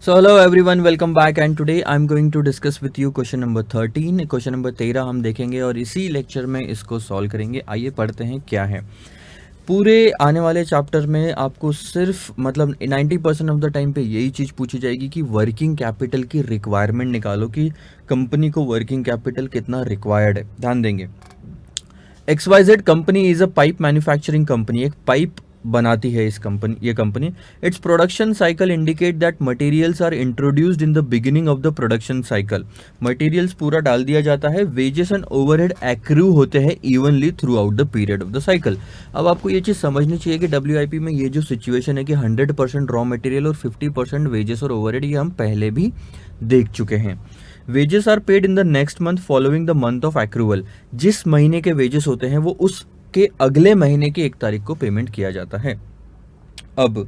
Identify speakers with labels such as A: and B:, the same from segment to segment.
A: So hello everyone, welcome back and today I'm going to discuss with you question number 13. Question number 13 हम देखेंगे और इसी lecture में इसको सॉल्व करेंगे। आइए पढ़ते हैं क्या है। पूरे आने वाले चैप्टर में आपको सिर्फ मतलब 90% ऑफ द टाइम पे यही चीज़ पूछी जाएगी कि वर्किंग कैपिटल की रिक्वायरमेंट निकालो कि कंपनी को वर्किंग कैपिटल कितना रिक्वायर्ड है। ध्यान देंगे। XYZ company is a pipe manufacturing company, एक पाइप बनाती है ये company. Its production cycle indicate that materials are introduced in the beginning of the production cycle. Materials पूरा डाल दिया जाता है, वेजेस एंड ओवरहेड एक्रू होते हैं evenly through out the period of the cycle. अब आपको ये चीज़ समझनी चाहिए कि WIP में ये जो सिचुएशन है कि 100% रॉ मटेरियल और 50% वेजेस और ओवरहेड, ये हम पहले भी देख चुके हैं। Wages are paid in the next month following the month of accrual. जिस महीने के वेजेस होते हैं वो उसके अगले महीने की 1 तारीख को पेमेंट किया जाता है। अब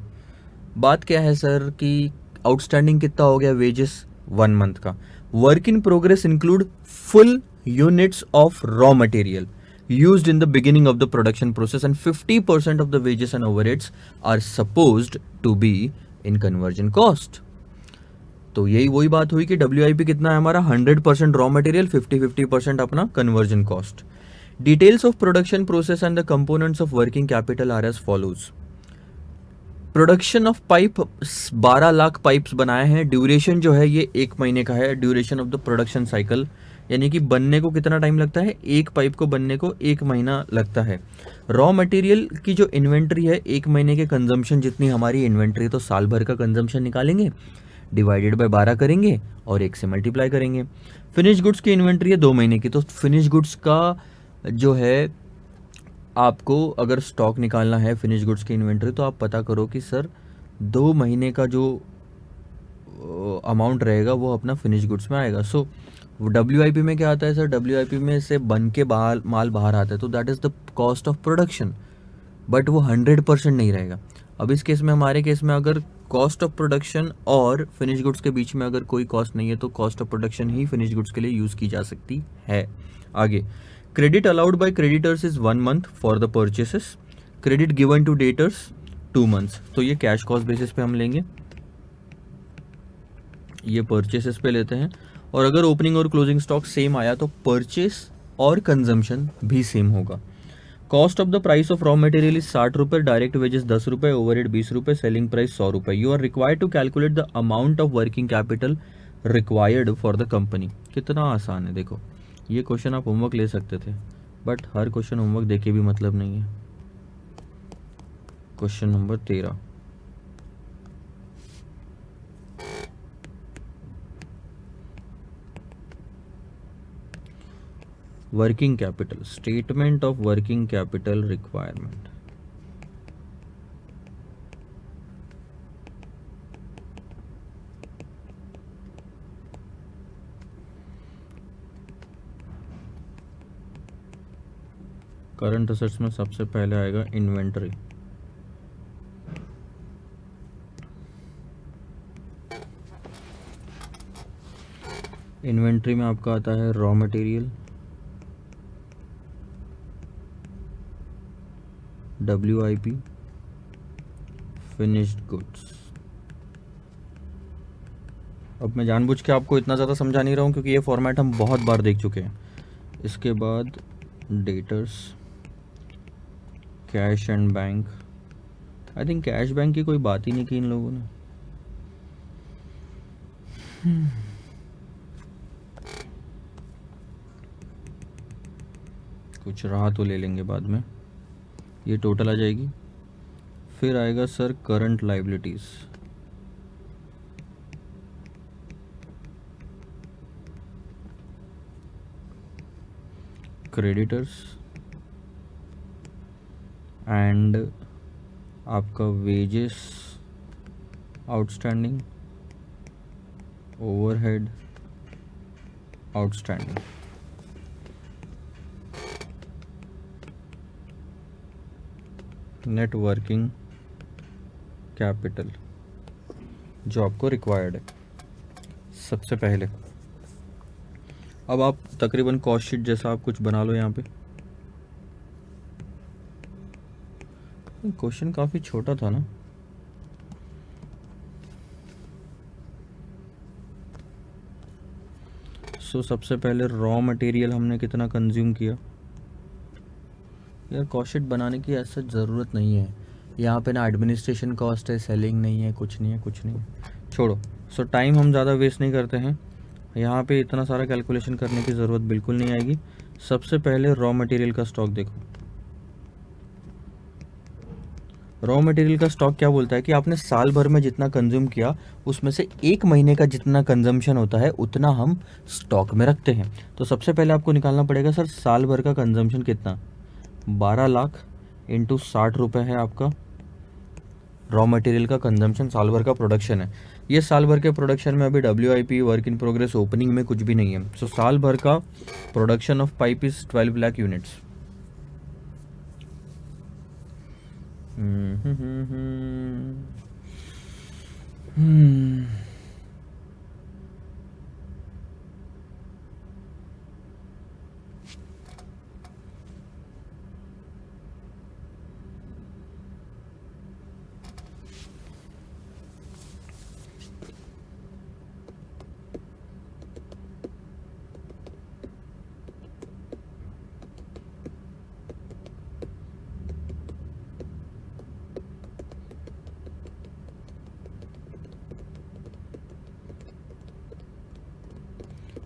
A: बात क्या है सर कि आउटस्टैंडिंग कितना हो गया वेजेस 1 मंथ का। Work in progress include full units of raw material used in the beginning of the production process and 50% of the wages and overheads are supposed to be in conversion cost। तो यही वही बात हुई कि WIP कितना है हमारा 100% raw material, 50-50% अपना conversion cost. Details of production process and the components of working capital are as follows. Production of pipe 12 lakh pipes बनाए हैं। ड्यूरेशन जो है ये 1 महीने का है, duration of the production cycle, यानी कि बनने को कितना टाइम लगता है, एक पाइप को बनने को 1 महीना लगता है। रॉ मटेरियल की जो इन्वेंट्री है 1 महीने के कंजम्पशन जितनी हमारी इन्वेंट्री है, तो साल भर का कंजम्पशन निकालेंगे, डिवाइडेड बाय 12 करेंगे और 1 से मल्टीप्लाई करेंगे। फिनिश गुड्स की इन्वेंट्री है 2 महीने की, तो फिनिश गुड्स का जो है आपको अगर स्टॉक निकालना है फिनिश गुड्स की इन्वेंट्री, तो आप पता करो कि सर 2 महीने का जो अमाउंट रहेगा वो अपना फिनिश गुड्स में आएगा। सो WIP में क्या आता है सर, WIP में से बन के माल बाहर आता है, तो that is the cost of production, but वो 100% नहीं रहेगा। अब इस केस में, हमारे केस में, अगर कॉस्ट ऑफ प्रोडक्शन और फिनिश गुड्स के बीच में अगर कोई कॉस्ट नहीं है तो कॉस्ट ऑफ प्रोडक्शन ही फिनिश गुड्स के लिए यूज़ की जा सकती है। आगे, credit allowed by creditors is 1 month for the purchases, credit given to debtors 2 months. तो ये कैश कॉस्ट बेसिस पे हम लेंगे, ये परचेसेस पे लेते हैं। और अगर ओपनिंग और क्लोजिंग स्टॉक सेम आया तो परचेस और कंजम्पशन भी सेम होगा। Cost of the price of raw material is 60 रुपये, डायरेक्ट वेजेस 10 रुपये, ओवरहेड 20 रुपये, सेलिंग प्राइस 100 रुपये। You are required to calculate the amount of working capital required for the company. कितना आसान है देखो, ये क्वेश्चन आप होमवर्क ले सकते थे, बट हर क्वेश्चन होमवर्क देके भी मतलब नहीं है। Question number 13, working capital, statement of working capital requirement. Current assets में सबसे पहले आएगा इन्वेंट्री। इन्वेंट्री में आपका आता है raw material, WIP, finished goods. अब मैं जानबूझ के आपको इतना ज़्यादा समझा नहीं रहा हूँ क्योंकि ये फॉर्मेट हम बहुत बार देख चुके हैं। इसके बाद debtors, cash and bank. I think cash bank की कोई बात ही नहीं की इन लोगों ने। कुछ रहा तो ले लेंगे बाद में, ये टोटल आ जाएगी। फिर आएगा sir current liabilities, creditors and आपका wages outstanding, overhead outstanding. Net working capital जो आपको रिक्वायर्ड है सबसे पहले। अब आप तकरीबन कॉस्ट शीट जैसा आप कुछ बना लो यहाँ पे। क्वेश्चन काफ़ी छोटा था ना, सो सबसे पहले रॉ मटेरियल हमने कितना कंज्यूम किया। यार कॉस्ट शीट बनाने की ऐसा ज़रूरत नहीं है, यहाँ पे ना एडमिनिस्ट्रेशन कॉस्ट है, सेलिंग नहीं है, कुछ नहीं है, कुछ नहीं है, छोड़ो। सो टाइम हम ज़्यादा वेस्ट नहीं करते हैं, यहाँ पे इतना सारा कैलकुलेशन करने की ज़रूरत बिल्कुल नहीं आएगी। सबसे पहले रॉ मटेरियल का स्टॉक देखो। रॉ मटेरियल का स्टॉक क्या बोलता है कि आपने साल भर में जितना कंज्यूम किया उसमें से एक महीने का जितना कंजम्पशन होता है उतना हम स्टॉक में रखते हैं। तो सबसे पहले आपको निकालना पड़ेगा सर साल भर का कंजम्पशन कितना, 12 लाख इंटू 60 रुपये है आपका रॉ मटेरियल का कंजम्पशन, साल भर का प्रोडक्शन है। ये साल भर के प्रोडक्शन में अभी WIP work in progress opening में कुछ भी नहीं है। सो साल भर का production of pipe is 12 lakh units.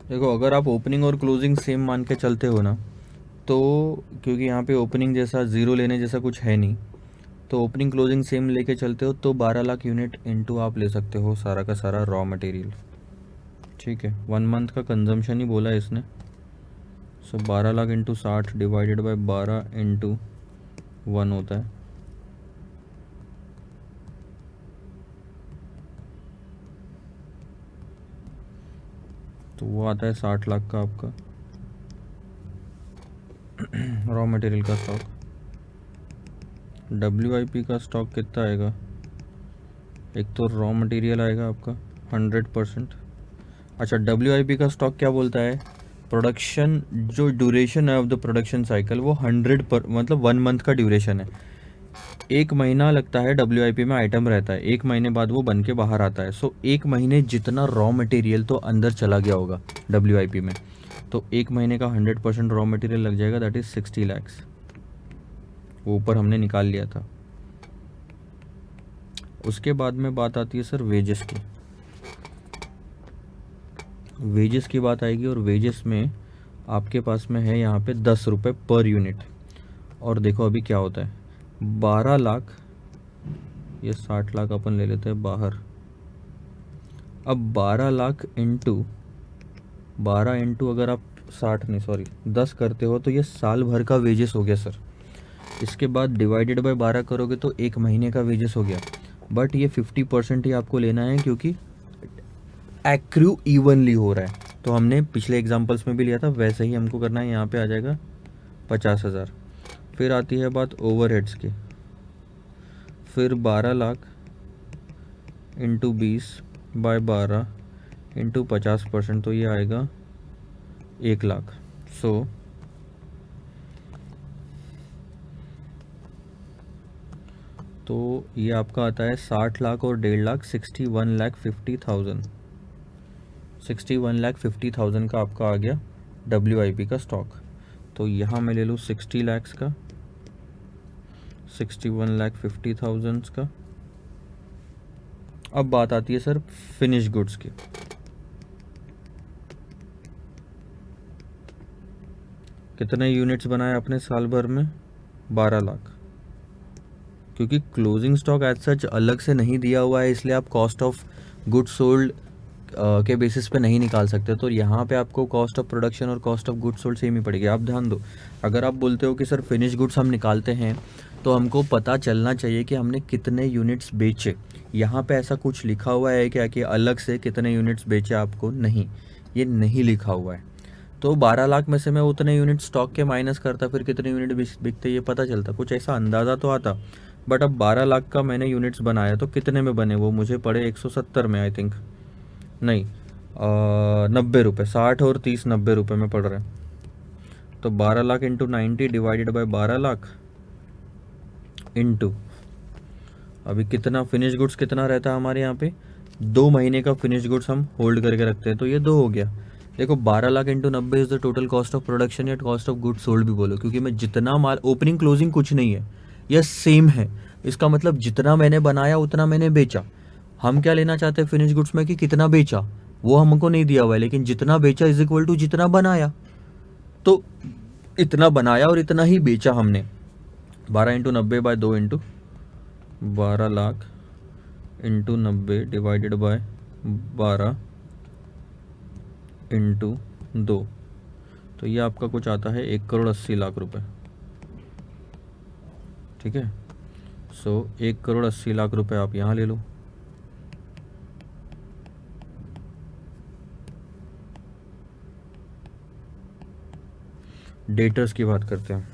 A: देखो अगर आप ओपनिंग और क्लोजिंग सेम मान के चलते हो ना, तो क्योंकि यहाँ पे ओपनिंग जैसा ज़ीरो लेने जैसा कुछ है नहीं, तो ओपनिंग क्लोजिंग सेम लेके चलते हो तो 12 लाख यूनिट इंटू आप ले सकते हो सारा का सारा रॉ मटेरियल। ठीक है, 1 मंथ का कंजम्पशन ही बोला है इसने। सो 12 lakh into 60 divided by 12 into 1 होता है। तो वो आता है 60 लाख का आपका रॉ मटेरियल का स्टॉक। WIP का स्टॉक कितना आएगा, एक तो रॉ मटेरियल आएगा आपका 100%। अच्छा WIP का स्टॉक क्या बोलता है, प्रोडक्शन जो ड्यूरेशन है ऑफ द प्रोडक्शन साइकिल वो 100 पर मतलब 1 मंथ का ड्यूरेशन है। एक महीना लगता है WIP में आइटम रहता है, एक महीने बाद वो बन के बाहर आता है। सो एक महीने जितना रॉ मटेरियल तो अंदर चला गया होगा WIP में, तो एक महीने का 100% रॉ मटेरियल लग जाएगा, दैट इज 60 लैक्स। वो ऊपर हमने निकाल लिया था। उसके बाद में बात आती है सर वेजेस की। वेजेस की बात आएगी और वेजेस में आपके पास में है यहाँ पे 10 रुपये पर यूनिट। और देखो अभी क्या होता है, 12 लाख, ये 60 लाख अपन ले लेते हैं बाहर। अब 12 लाख इंटू 12 इंटू अगर आप 60 नहीं सॉरी 10 करते हो तो ये साल भर का वेजेस हो गया सर। इसके बाद डिवाइडेड बाय 12 करोगे तो एक महीने का वेजेस हो गया। बट ये 50% ही आपको लेना है क्योंकि एक्रू इवनली हो रहा है। तो हमने पिछले एग्जांपल्स में भी लिया था वैसे ही हमको करना है। यहाँ पे आ जाएगा 50,000। फिर आती है बात ओवरहेड्स की, फिर 12 लाख इंटू 20 बाय 12 इंटू 50%, तो ये आएगा 1 लाख। सो तो ये आपका आता है 60 लाख और 1.5 लाख 61,50,000। 61,50,000 का आपका आ गया WIP का स्टॉक। तो यहाँ मैं ले लूँ 60 लैक्स का, 61,50,000 का। अब बात आती है सर फिनिश गुड्स की। कितने यूनिट्स बनाए आपने साल भर में, 12 लाख। क्योंकि क्लोजिंग स्टॉक एज सच अलग से नहीं दिया हुआ है इसलिए आप कॉस्ट ऑफ गुड्स सोल्ड के बेसिस पे नहीं निकाल सकते। तो यहाँ पे आपको कॉस्ट ऑफ प्रोडक्शन और cost of goods sold same ही पड़ेगी। आप ध्यान दो, अगर आप बोलते हो कि सर फिनिश गुड्स हम निकालते हैं तो हमको पता चलना चाहिए कि हमने कितने यूनिट्स बेचे। यहाँ पे ऐसा कुछ लिखा हुआ है क्या कि अलग से कितने यूनिट्स बेचे आपको, नहीं, ये नहीं लिखा हुआ है। तो 12 लाख में से मैं उतने यूनिट स्टॉक के माइनस करता, फिर कितने यूनिट बिकते ये पता चलता, कुछ ऐसा अंदाज़ा तो आता। बट अब 12 लाख का मैंने यूनिट्स बनाया तो कितने में बने, वो मुझे पड़े 170 में आई थिंक, नहीं 90 रुपये, 60 और 30 90 रुपये में पड़ रहे हैं। तो 12 lakh into 90 divided by 12 lakh into अभी कितना फिनिश गुड्स कितना रहता है हमारे यहाँ पे, 2 महीने का फिनिश गुड्स हम होल्ड करके रखते हैं, तो ये 2 हो गया। देखो 12 lakh into 90 is the total cost of production या कॉस्ट ऑफ गुड सोल्ड भी बोलो, क्योंकि मैं जितना माल ओपनिंग क्लोजिंग कुछ नहीं है, यह सेम है। इसका मतलब जितना मैंने बनाया उतना मैंने बेचा। हम क्या लेना चाहते हैं फिनिश गुड्स में कि कितना बेचा, वो हमको नहीं दिया हुआ है, लेकिन जितना बेचा इज इक्वल टू जितना बनाया। तो इतना बनाया और इतना ही बेचा हमने। 12 into 90 by 2 into 12 lakh into 90 divided by 12 into 2, तो ये आपका कुछ आता है 1,80,00,000 रुपए। ठीक है, सो 1,80,00,000 रुपए आप यहाँ ले लो। डेटर्स की बात करते हैं।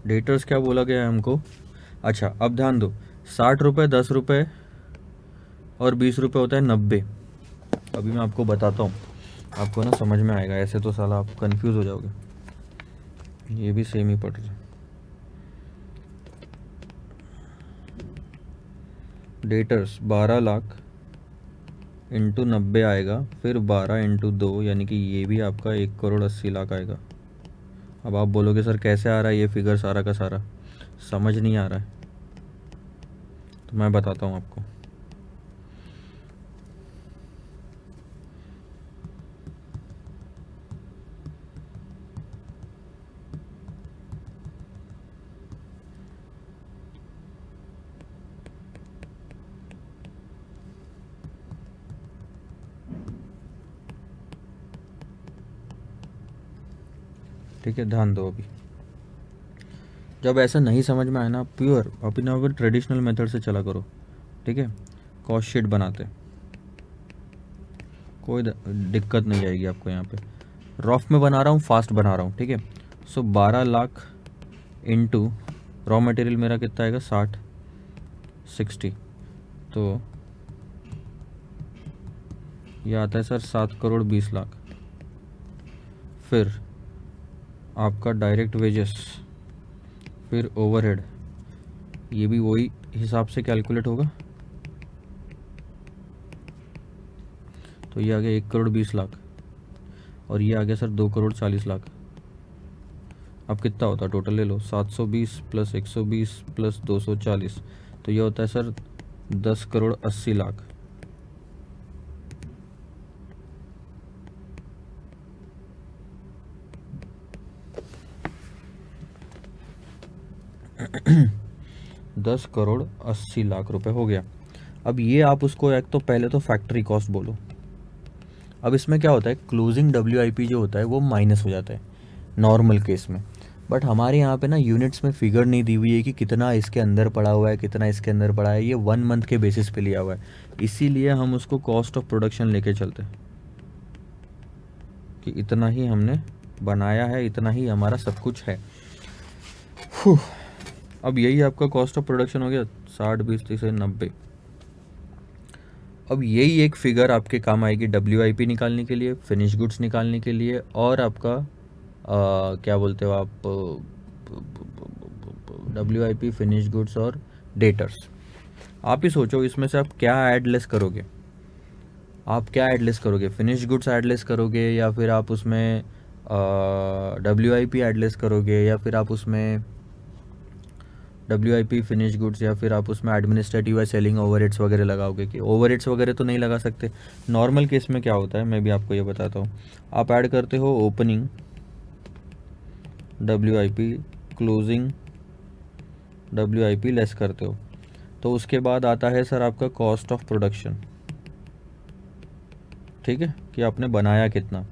A: डेटर्स क्या बोला गया है हमको? अच्छा अब ध्यान दो, 60 रुपये, 10 रुपये और 20 रुपये होता है 90। अभी मैं आपको बताता हूँ, आपको ना समझ में आएगा, ऐसे तो साला आप कंफ्यूज हो जाओगे। ये भी सेम ही पड़ रहा है। डेटर्स 12 लाख इंटू 90 आएगा, फिर 12 इंटू 2, यानी कि ये भी आपका 1,80,00,000 आएगा। अब आप बोलोगे सर कैसे आ रहा है ये फिगर सारा का सारा, समझ नहीं आ रहा है, तो मैं बताता हूँ आपको। ठीक है, ध्यान दो। अभी जब ऐसा नहीं समझ में आए ना, प्योर अपना ट्रेडिशनल मेथड से चला करो। ठीक है, कॉस्ट शीट बनाते, कोई दिक्कत नहीं आएगी आपको। यहाँ पे रफ में बना रहा हूँ, फास्ट बना रहा हूँ। ठीक है, सो 12 लाख इंटू रॉ मटेरियल मेरा कितना आएगा 60, तो ये आता है सर 7,20,00,000। फिर आपका डायरेक्ट वेजेस, फिर ओवरहेड, ये भी वही हिसाब से कैलकुलेट होगा, तो ये आ गया 1,20,00,000 और ये आ गया सर 2,40,00,000। अब कितना होता है टोटल ले लो, 720 प्लस 120 प्लस 240, तो ये होता है सर 10,80,00,000। $10,80,00,000 रुपए हो गया। अब ये आप उसको एक तो पहले तो फैक्ट्री कॉस्ट बोलो। अब इसमें क्या होता है, क्लोजिंग WIP जो होता है वो माइनस हो जाता है नॉर्मल केस में, बट हमारे यहाँ पे ना यूनिट्स में फिगर नहीं दी हुई है कि कितना इसके अंदर पड़ा हुआ है, कितना इसके अंदर पड़ा है। ये 1 मंथ के बेसिस पे लिया हुआ है, इसीलिए हम उसको कॉस्ट ऑफ प्रोडक्शन लेके चलते हैं कि इतना ही हमने बनाया है, इतना ही हमारा सब कुछ है। अब यही आपका कॉस्ट ऑफ प्रोडक्शन हो गया 60, 20, 30, 90। अब यही एक फिगर आपके काम आएगी WIP निकालने के लिए, फिनिश गुड्स निकालने के लिए, और आपका क्या बोलते हो आप, WIP, फिनिश गुड्स और डेटर्स। आप ही सोचो इसमें से आप क्या ऐड लेस करोगे, आप क्या ऐड लेस करोगे, फिनिश गुड्स ऐड लेस करोगे, या फिर आप उसमें WIP ऐड लेस करोगे, या फिर आप उसमें WIP फिनिश गुड्स, या फिर आप उसमें एडमिनिस्ट्रेटिव या सेलिंग ओवरहेड्स वगैरह लगाओगे। कि ओवरहेड्स वगैरह तो नहीं लगा सकते। नॉर्मल केस में क्या होता है मैं भी आपको ये बताता हूँ, आप ऐड करते हो opening WIP, closing WIP less करते हो, तो उसके बाद आता है सर आपका कॉस्ट ऑफ प्रोडक्शन। ठीक है, कि आपने बनाया कितना।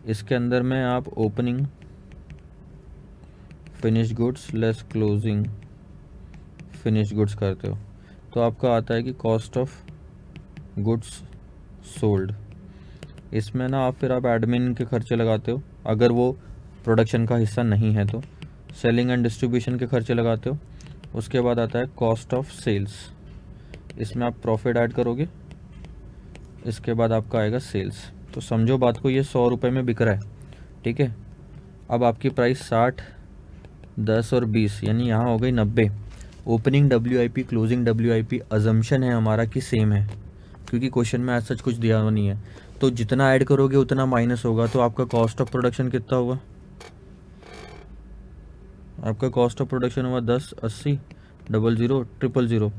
A: इसके अंदर में आप opening finish goods less closing finish goods करते हो, तो आपका आता है कि कॉस्ट ऑफ गुड्स सोल्ड। इसमें ना आप फिर आप एडमिन के खर्चे लगाते हो, अगर वो प्रोडक्शन का हिस्सा नहीं है तो सेलिंग एंड डिस्ट्रीब्यूशन के खर्चे लगाते हो। उसके बाद आता है कॉस्ट ऑफ सेल्स, इसमें आप प्रॉफिट ऐड करोगे, इसके बाद आपका आएगा सेल्स। तो समझो बात को, ये 100 रुपये में बिक रहा है। ठीक है, अब आपकी प्राइस 60, 10 और 20, यानी यहाँ हो गई 90। Opening WIP, closing WIP assumption है हमारा कि सेम है, क्योंकि क्वेश्चन में आज सच कुछ दिया हुआ नहीं है। तो जितना ऐड करोगे उतना माइनस होगा, तो आपका कॉस्ट ऑफ प्रोडक्शन कितना होगा? आपका कॉस्ट ऑफ प्रोडक्शन हुआ 10, 80, 00, 000।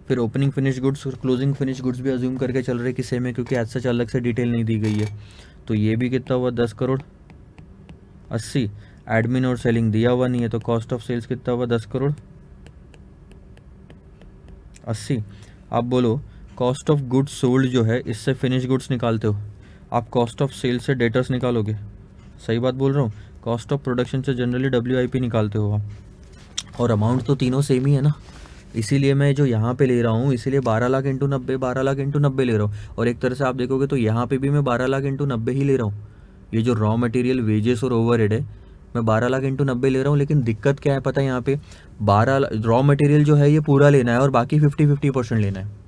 A: फिर ओपनिंग फिनिश गुड्स और क्लोजिंग फिनिश गुड्स भी अज्यूम करके चल रहे कि सेम है, क्योंकि ऐसा अलग से डिटेल नहीं दी गई है। तो ये भी कितना हुआ? 10 करोड़ 80। एडमिन और सेलिंग दिया हुआ नहीं है, तो कॉस्ट ऑफ सेल्स कितना हुआ? 10 करोड़ 80। आप बोलो कॉस्ट ऑफ गुड्स सोल्ड जो है, इससे फिनिश गुड्स निकालते हो, आप कॉस्ट ऑफ सेल्स से डेटर्स निकालोगे। सही बात बोल रहा हूँ? कॉस्ट ऑफ प्रोडक्शन से जनरली WIP निकालते हो आप, और अमाउंट तो तीनों सेम ही है ना। इसीलिए मैं जो यहाँ पे ले रहा हूँ, इसीलिए 12 लाख इंटू 90, 12 लाख इंटू 90 ले रहा हूँ। और एक तरह से आप देखोगे तो यहाँ पे भी मैं 12 लाख इंटू 90 ही ले रहा हूँ। ये जो रॉ मटेरियल, वेजेस और ओवरहेड है, मैं 12 लाख इंटू 90 ले रहा हूँ। लेकिन दिक्कत क्या है पता है? यहाँ पे 12 रॉ मटेरियल जो है ये पूरा लेना है, और बाकी 50-50% लेना है।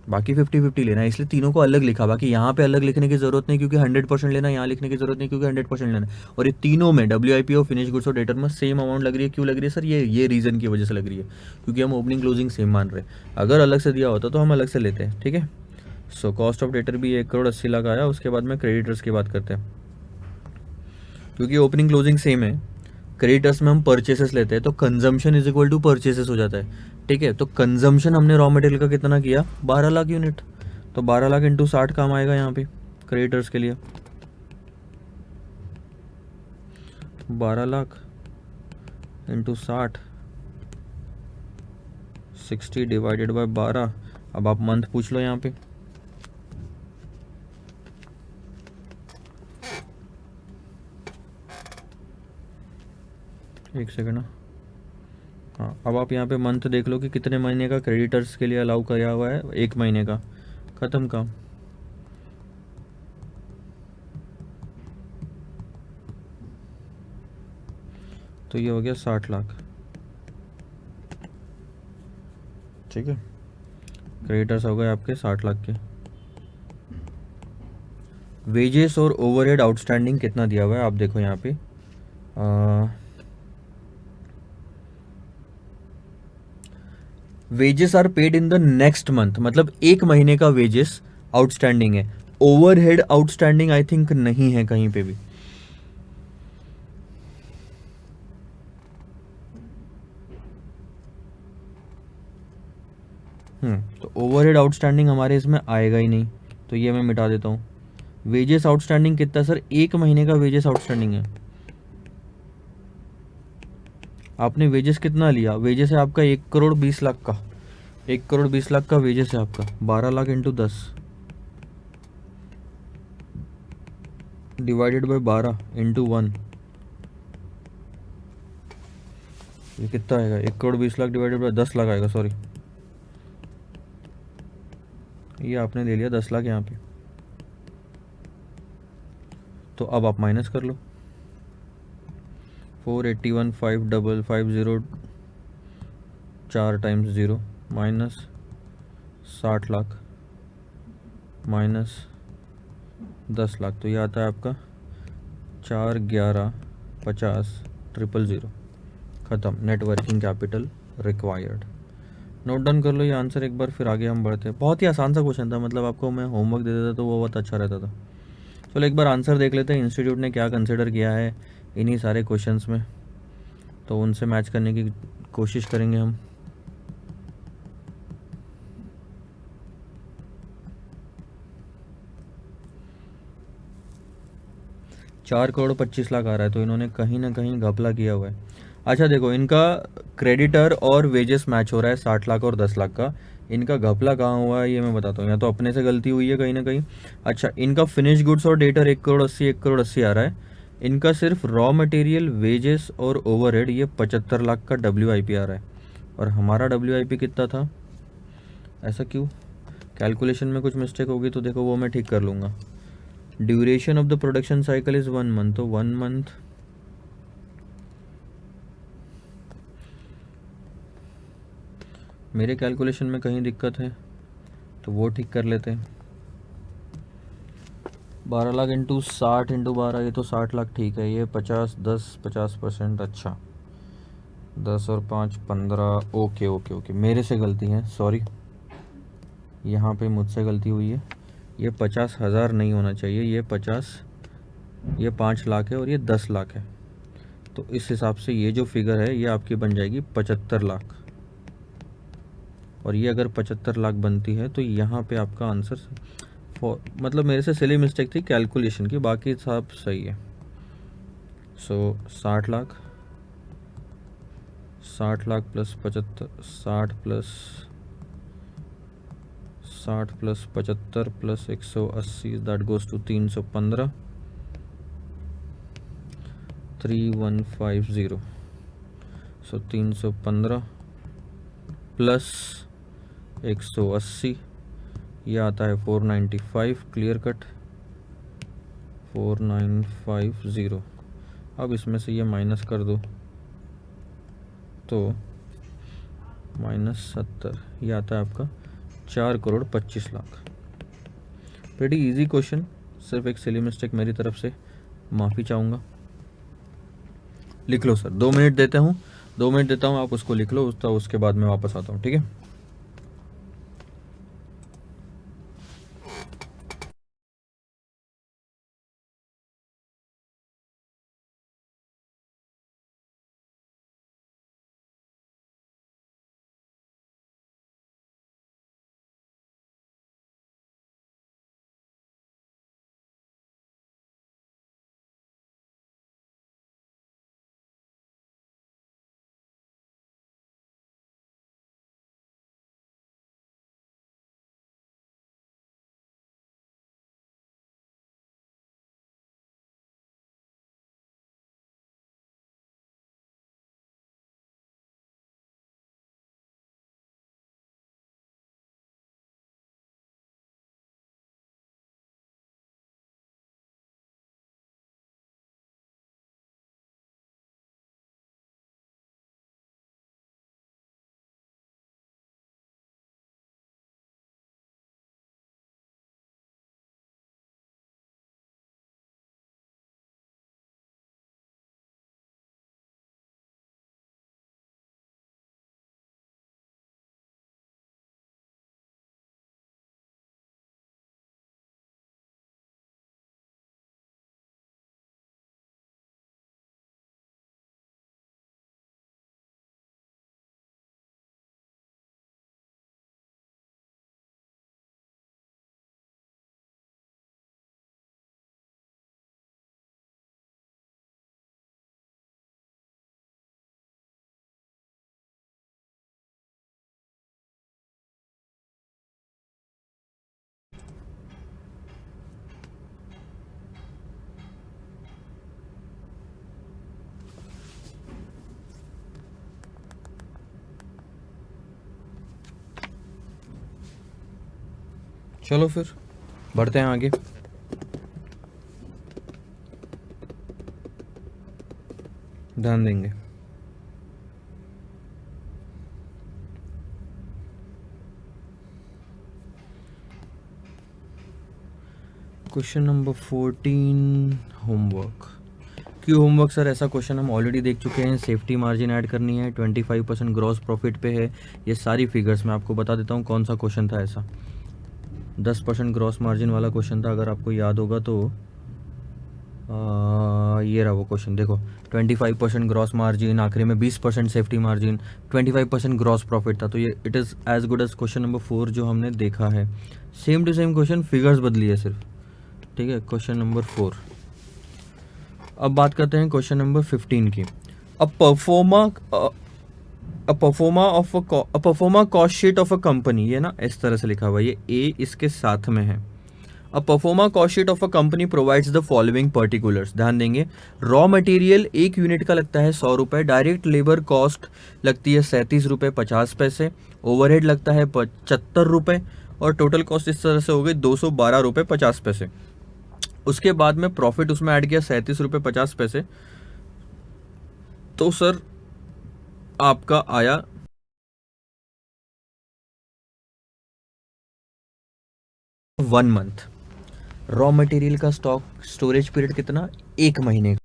A: बाकी 50-50 लेना है, इसलिए तीनों को अलग लिखा। बाकी यहाँ पे अलग लिखने की जरूरत नहीं, क्योंकि 100% लेना है। यहाँ लिखने की जरूरत नहीं, क्योंकि 100% लेना है। और ये तीनों में WIP और फिनिश गुड्स और डेटर में सेम अमाउंट लग रही है। क्यों लग रही है सर? ये रीज़न की वजह से लग रही है, क्योंकि हम ओपनिंग क्लोजिंग सेम मान रहे हैं। अगर अलग से दिया होता तो हम अलग से लेते हैं, ठीक है। सो कॉस्ट ऑफ डेटर भी 1 करोड़ 80 लाख आया। उसके बाद में क्रेडिटर्स की बात करते हैं, क्योंकि ओपनिंग क्लोजिंग सेम है। क्रेडिटर्स में हम परचेसेस लेते हैं, तो consumption is equal to purchases हो जाता है, ठीक है। तो कंजम्पशन हमने रॉ मटेरियल का कितना किया? 12 लाख यूनिट। तो 12 लाख इंटू 60 काम आएगा यहाँ पे क्रेडिटर्स के लिए। 12 लाख इंटू 60, 60 डिवाइडेड बाय 12। अब आप मंथ पूछ लो यहाँ पे। एक सेकंड। हाँ, अब आप यहाँ पे मंथ देख लो कि कितने महीने का क्रेडिटर्स के लिए अलाउ किया हुआ है। 1 महीने का, ख़त्म काम। तो ये हो गया 60 लाख, ठीक है। क्रेडिटर्स हो गए आपके 60 लाख के। वेजेस और ओवरहेड आउटस्टैंडिंग कितना दिया हुआ है आप देखो यहाँ पे। Wages are paid in the next month, मतलब 1 महीने का वेजेस आउटस्टैंडिंग है। ओवरहेड आउटस्टैंडिंग आई थिंक नहीं है कहीं पे भी। तो ओवरहेड आउटस्टैंडिंग हमारे इसमें आएगा ही नहीं, तो ये मैं मिटा देता हूँ। वेजेस आउटस्टैंडिंग कितना सर? 1 महीने का वेजेस आउटस्टैंडिंग है। आपने वेजेस कितना लिया? वेजेस है आपका 1 करोड़ 20 लाख का। 1 करोड़ 20 लाख का वेजेस है आपका। 12 lakh into 10 divided by 12 into 1, ये कितना आएगा? 1 करोड़ 20 लाख डिवाइडेड बाय 10 लाख आएगा, सॉरी। ये आपने ले लिया 10 लाख यहाँ पे। तो अब आप माइनस कर लो। 481,550 4 times 0 minus 60 lakh minus 10 lakh. तो ये आता है आपका 411,50,000। ख़त्म। Net working capital required. Note down कर लो ये आंसर एक बार, फिर आगे हम बढ़ते हैं। बहुत ही आसान सा क्वेश्चन था, मतलब आपको मैं होमवर्क दे देता तो वो बहुत अच्छा रहता था। चलो एक बार आंसर देख लेते हैं, इंस्टीट्यूट ने क्या कंसिडर किया है इन्हीं सारे क्वेश्चंस में, तो उनसे मैच करने की कोशिश करेंगे हम। चार करोड़ 25 लाख आ रहा है, तो इन्होंने कहीं ना कहीं घपला किया हुआ है। अच्छा देखो, इनका क्रेडिटर और वेजेस मैच हो रहा है 60 लाख और 10 लाख का। इनका घपला कहाँ हुआ है ये मैं बताता हूँ। या तो अपने से गलती हुई है कहीं ना कहीं। अच्छा, इनका फिनिश गुड्स और डेटर 1 करोड़ 80, 1 करोड़ 80 आ रहा है। इनका सिर्फ रॉ मटेरियल, वेजेस और ओवरहेड ये 75 लाख का WIP आ रहा है, और हमारा WIP कितना था? ऐसा क्यों? कैलकुलेशन में कुछ मिस्टेक होगी तो देखो वो मैं ठीक कर लूँगा। Duration of the production cycle is 1 month, तो 1 मंथ मेरे कैलकुलेशन में कहीं दिक्कत है तो वो ठीक कर लेते हैं। 12 लाख इंटू 60 इंटू 12, ये तो 60 लाख ठीक है। ये 50 10 50%, अच्छा 10 और 5 15। ओके ओके ओके, मेरे से गलती है, सॉरी, यहाँ पे मुझसे गलती हुई है। ये 50,000 नहीं होना चाहिए, ये 5 लाख है और ये 10 लाख है। तो इस हिसाब से ये जो फिगर है ये आपकी बन जाएगी 75 लाख। और ये अगर 75 लाख बनती है तो यहाँ पे आपका आंसर मतलब मेरे से सिली मिस्टेक थी कैलकुलेशन की, बाकी सब सही है। So 60 lakh, 60 lakh plus 75, 60 plus 75 plus 180 that goes to 315, 3150। So 315 plus 180 ये आता है 495, क्लियर कट 4950। अब इसमें से ये माइनस कर दो तो -70, ये आता है आपका 4,25,00,000। प्रेटी इजी क्वेश्चन, सिर्फ एक सिली मिस्टेक मेरी तरफ से, माफ़ी चाहूँगा। लिख लो सर, 2 मिनट देता हूँ, 2 मिनट देता हूँ, आप उसको लिख लो, उसके बाद मैं वापस आता हूँ, ठीक है। चलो फिर बढ़ते हैं आगे। ध्यान देंगे। Question number 14, homework. क्यों होमवर्क सर? ऐसा क्वेश्चन हम ऑलरेडी देख चुके हैं। सेफ्टी मार्जिन ऐड करनी है, 25% ग्रॉस प्रॉफिट पे है। ये सारी फिगर्स मैं आपको बता देता हूँ कौन सा क्वेश्चन था ऐसा। 10% ग्रॉस मार्जिन वाला क्वेश्चन था, अगर आपको याद होगा तो ये रहा वो क्वेश्चन, देखो 25% ग्रॉस मार्जिन, आखिरी में 20% सेफ्टी मार्जिन, 25% ग्रॉस प्रॉफिट था। तो ये it is as good as question number 4 जो हमने देखा है। Same to same question, figures बदली है सिर्फ, ठीक है। Question number 4। अब बात करते हैं क्वेश्चन नंबर 15 की। A proforma cost sheet of a company, ये ना इस तरह से लिखा हुआ है, ये ए इसके साथ में है। A proforma cost sheet of a company provides the following particulars. ध्यान देंगे, रॉ मटेरियल 1 यूनिट का लगता है 100 रुपये, डायरेक्ट लेबर कॉस्ट लगती है 37 रुपये 50 पैसे, ओवरहेड लगता है 75 रुपये, और टोटल कॉस्ट इस तरह से हो गई 212 रुपये 50 पैसे। उसके बाद में प्रॉफिट उसमें ऐड किया 37 रुपये 50 पैसे। तो सर आपका आया 1 मंथ। रॉ मटेरियल का स्टोरेज पीरियड कितना? 1 महीने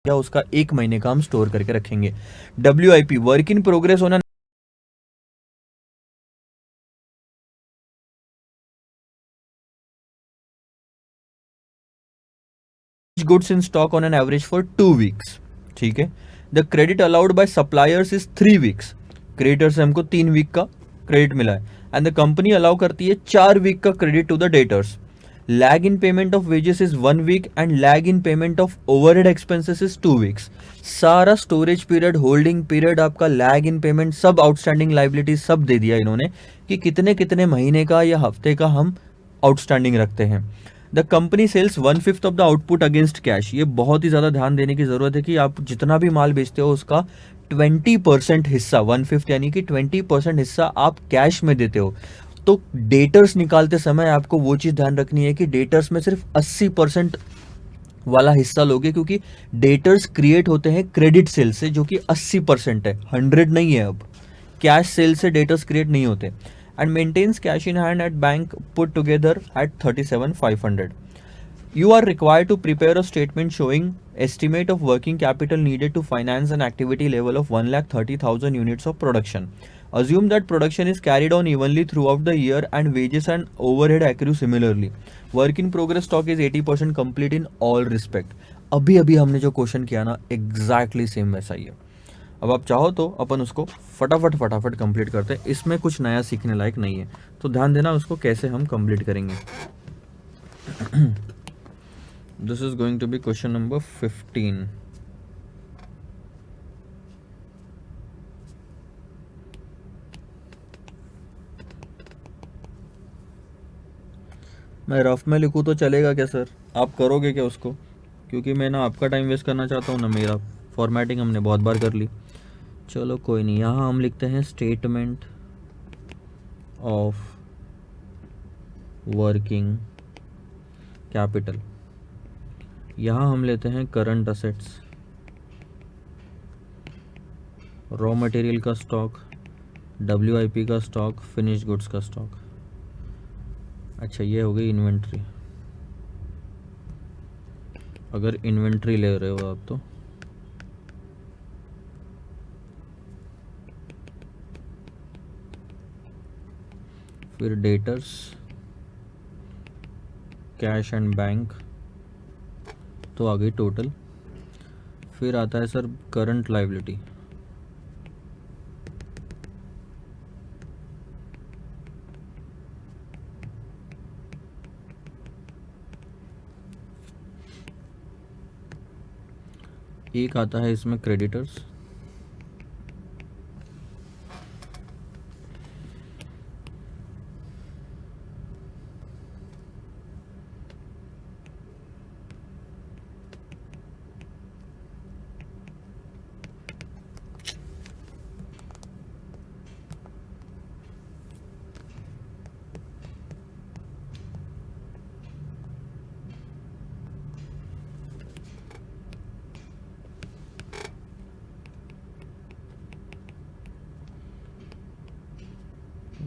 A: का, उसका 1 महीने का हम स्टोर करके रखेंगे। WIP वर्क इन प्रोग्रेस होना finished goods in stock on an average for 2 weeks, ठीक है। The credit allowed bye suppliers is 3 weeks, creditor से हमको 3 वीक का क्रेडिट मिला है। एंड द कंपनी अलाउ करती है 4 वीक का credit to the debtors. Lag in payment of wages is 1 week and lag in payment of overhead expenses is 2 weeks. सारा storage period, holding period, आपका lag in payment, सब outstanding liabilities सब दे दिया इन्होंने कि कितने कितने महीने का या हफ्ते का हम आउटस्टैंडिंग रखते हैं। The company sells 1/5 of the output against cash. ये बहुत ही ज़्यादा ध्यान देने की ज़रूरत है कि आप जितना भी माल बेचते हो उसका 20% हिस्सा, 1/5 यानी कि 20% हिस्सा आप कैश में देते हो। तो डेटर्स निकालते समय आपको वो चीज़ ध्यान रखनी है कि डेटर्स में सिर्फ 80% वाला हिस्सा लोगे, क्योंकि डेटर्स क्रिएट होते हैं क्रेडिट सेल से जो कि 80% है, 100 नहीं है। अब कैश सेल से डेटर्स क्रिएट नहीं होते। And maintains cash in hand at bank put together at 37,500। You are required to prepare a statement showing estimate of working capital needed to finance an activity level of 1,30,000 units of production. Assume that production is carried on evenly throughout the year and wages and overhead accrue similarly. Work in progress stock is 80% complete in all respect. अभी अभी हमने जो question किया ना exactly same वैसा ही है। अब आप चाहो तो अपन उसको फटाफट कंप्लीट करते हैं, इसमें कुछ नया सीखने लायक नहीं है, तो ध्यान देना उसको कैसे हम कंप्लीट करेंगे। This is going to be question number 15. मैं रफ में लिखूँ तो चलेगा क्या सर? आप करोगे क्या उसको? क्योंकि मैं ना आपका टाइम वेस्ट करना चाहता हूँ ना मेरा। फॉर्मेटिंग हमने बहुत बार कर ली। चलो कोई नहीं, यहाँ हम लिखते हैं स्टेटमेंट ऑफ वर्किंग कैपिटल। यहाँ हम लेते हैं करंट असेट्स, रॉ मटेरियल का स्टॉक, WIP का स्टॉक, फिनिश गुड्स का स्टॉक। अच्छा ये हो गई इन्वेंट्री। अगर इन्वेंट्री ले रहे हो आप तो फिर डेटर्स, कैश एंड बैंक, तो आ गई टोटल। फिर आता है सर करंट लायबिलिटी। एक आता है इसमें क्रेडिटर्स,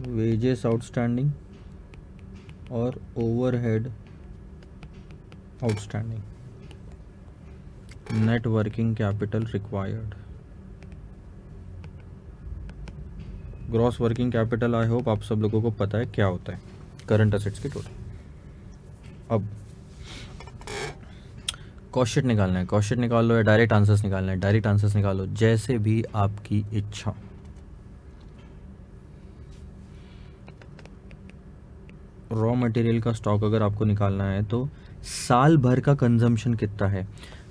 A: वेजेस आउटस्टैंडिंग और overhead outstanding, net working capital required, gross working capital. I hope आप सब लोगों को पता है क्या होता है, करंट असेट्स की टोटल। अब कॉस्ट शीट निकालना है, कॉस्ट शीट निकाल लो या डायरेक्ट आंसर्स निकालना है, डायरेक्ट आंसर्स निकालो, जैसे भी आपकी इच्छा। रॉ मटेरियल का स्टॉक अगर आपको निकालना है तो साल भर का कंजम्पशन कितना है।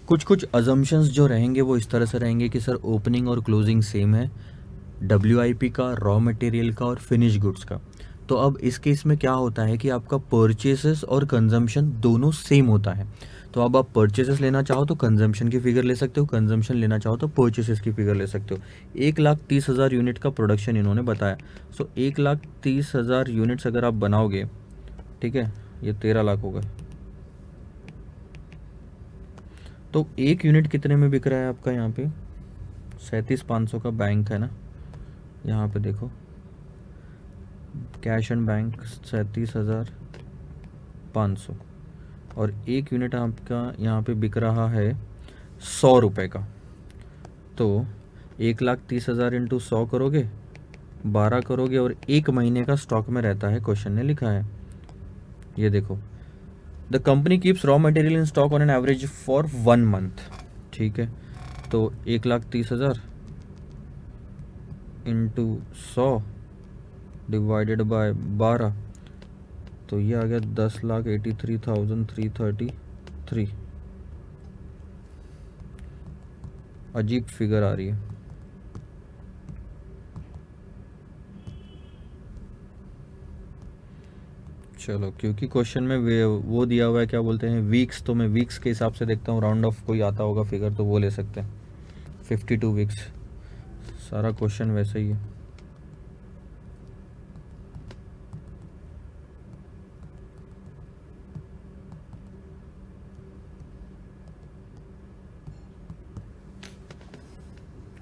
A: कुछ कुछ अजम्पशंस जो रहेंगे वो इस तरह से रहेंगे कि सर ओपनिंग और क्लोजिंग सेम है, WIP का, रॉ मटेरियल का और फिनिश गुड्स का। तो अब इस केस में क्या होता है कि आपका परचेसेस और कंजम्पशन दोनों सेम होता है। तो अब आप परचेसेस लेना चाहो तो कंजम्पशन की फिगर ले सकते हो, कंजम्पशन लेना चाहो तो परचेसेस की फिगर ले सकते हो। 1,30,000 यूनिट का प्रोडक्शन इन्होंने बताया। सो 1,30,000 यूनिट्स अगर आप बनाओगे, ठीक है, ये 13 लाख होगा। तो एक यूनिट कितने में बिक रहा है आपका? यहाँ पे 37,500 का बैंक है ना, यहाँ पे देखो कैश एंड बैंक 37,500 और एक यूनिट आपका यहाँ पे बिक रहा है 100 रुपये का। तो 1,30,000 इंटू 100 करोगे, 12 करोगे और एक महीने का स्टॉक में रहता है, क्वेश्चन ने लिखा है। ये देखो the company keeps raw material in stock on an average for 1 month, ठीक है। तो 1,30,000 इंटू 100 डिवाइडेड बाय 12, तो ये आ गया 10,83,333। अजीब फिगर आ रही है। चलो, क्योंकि क्वेश्चन में वो दिया हुआ है, क्या बोलते हैं, वीक्स, तो मैं वीक्स के हिसाब से देखता हूँ, राउंड ऑफ कोई आता होगा फिगर तो वो ले सकते हैं। 52 वीक्स, सारा क्वेश्चन वैसे ही है।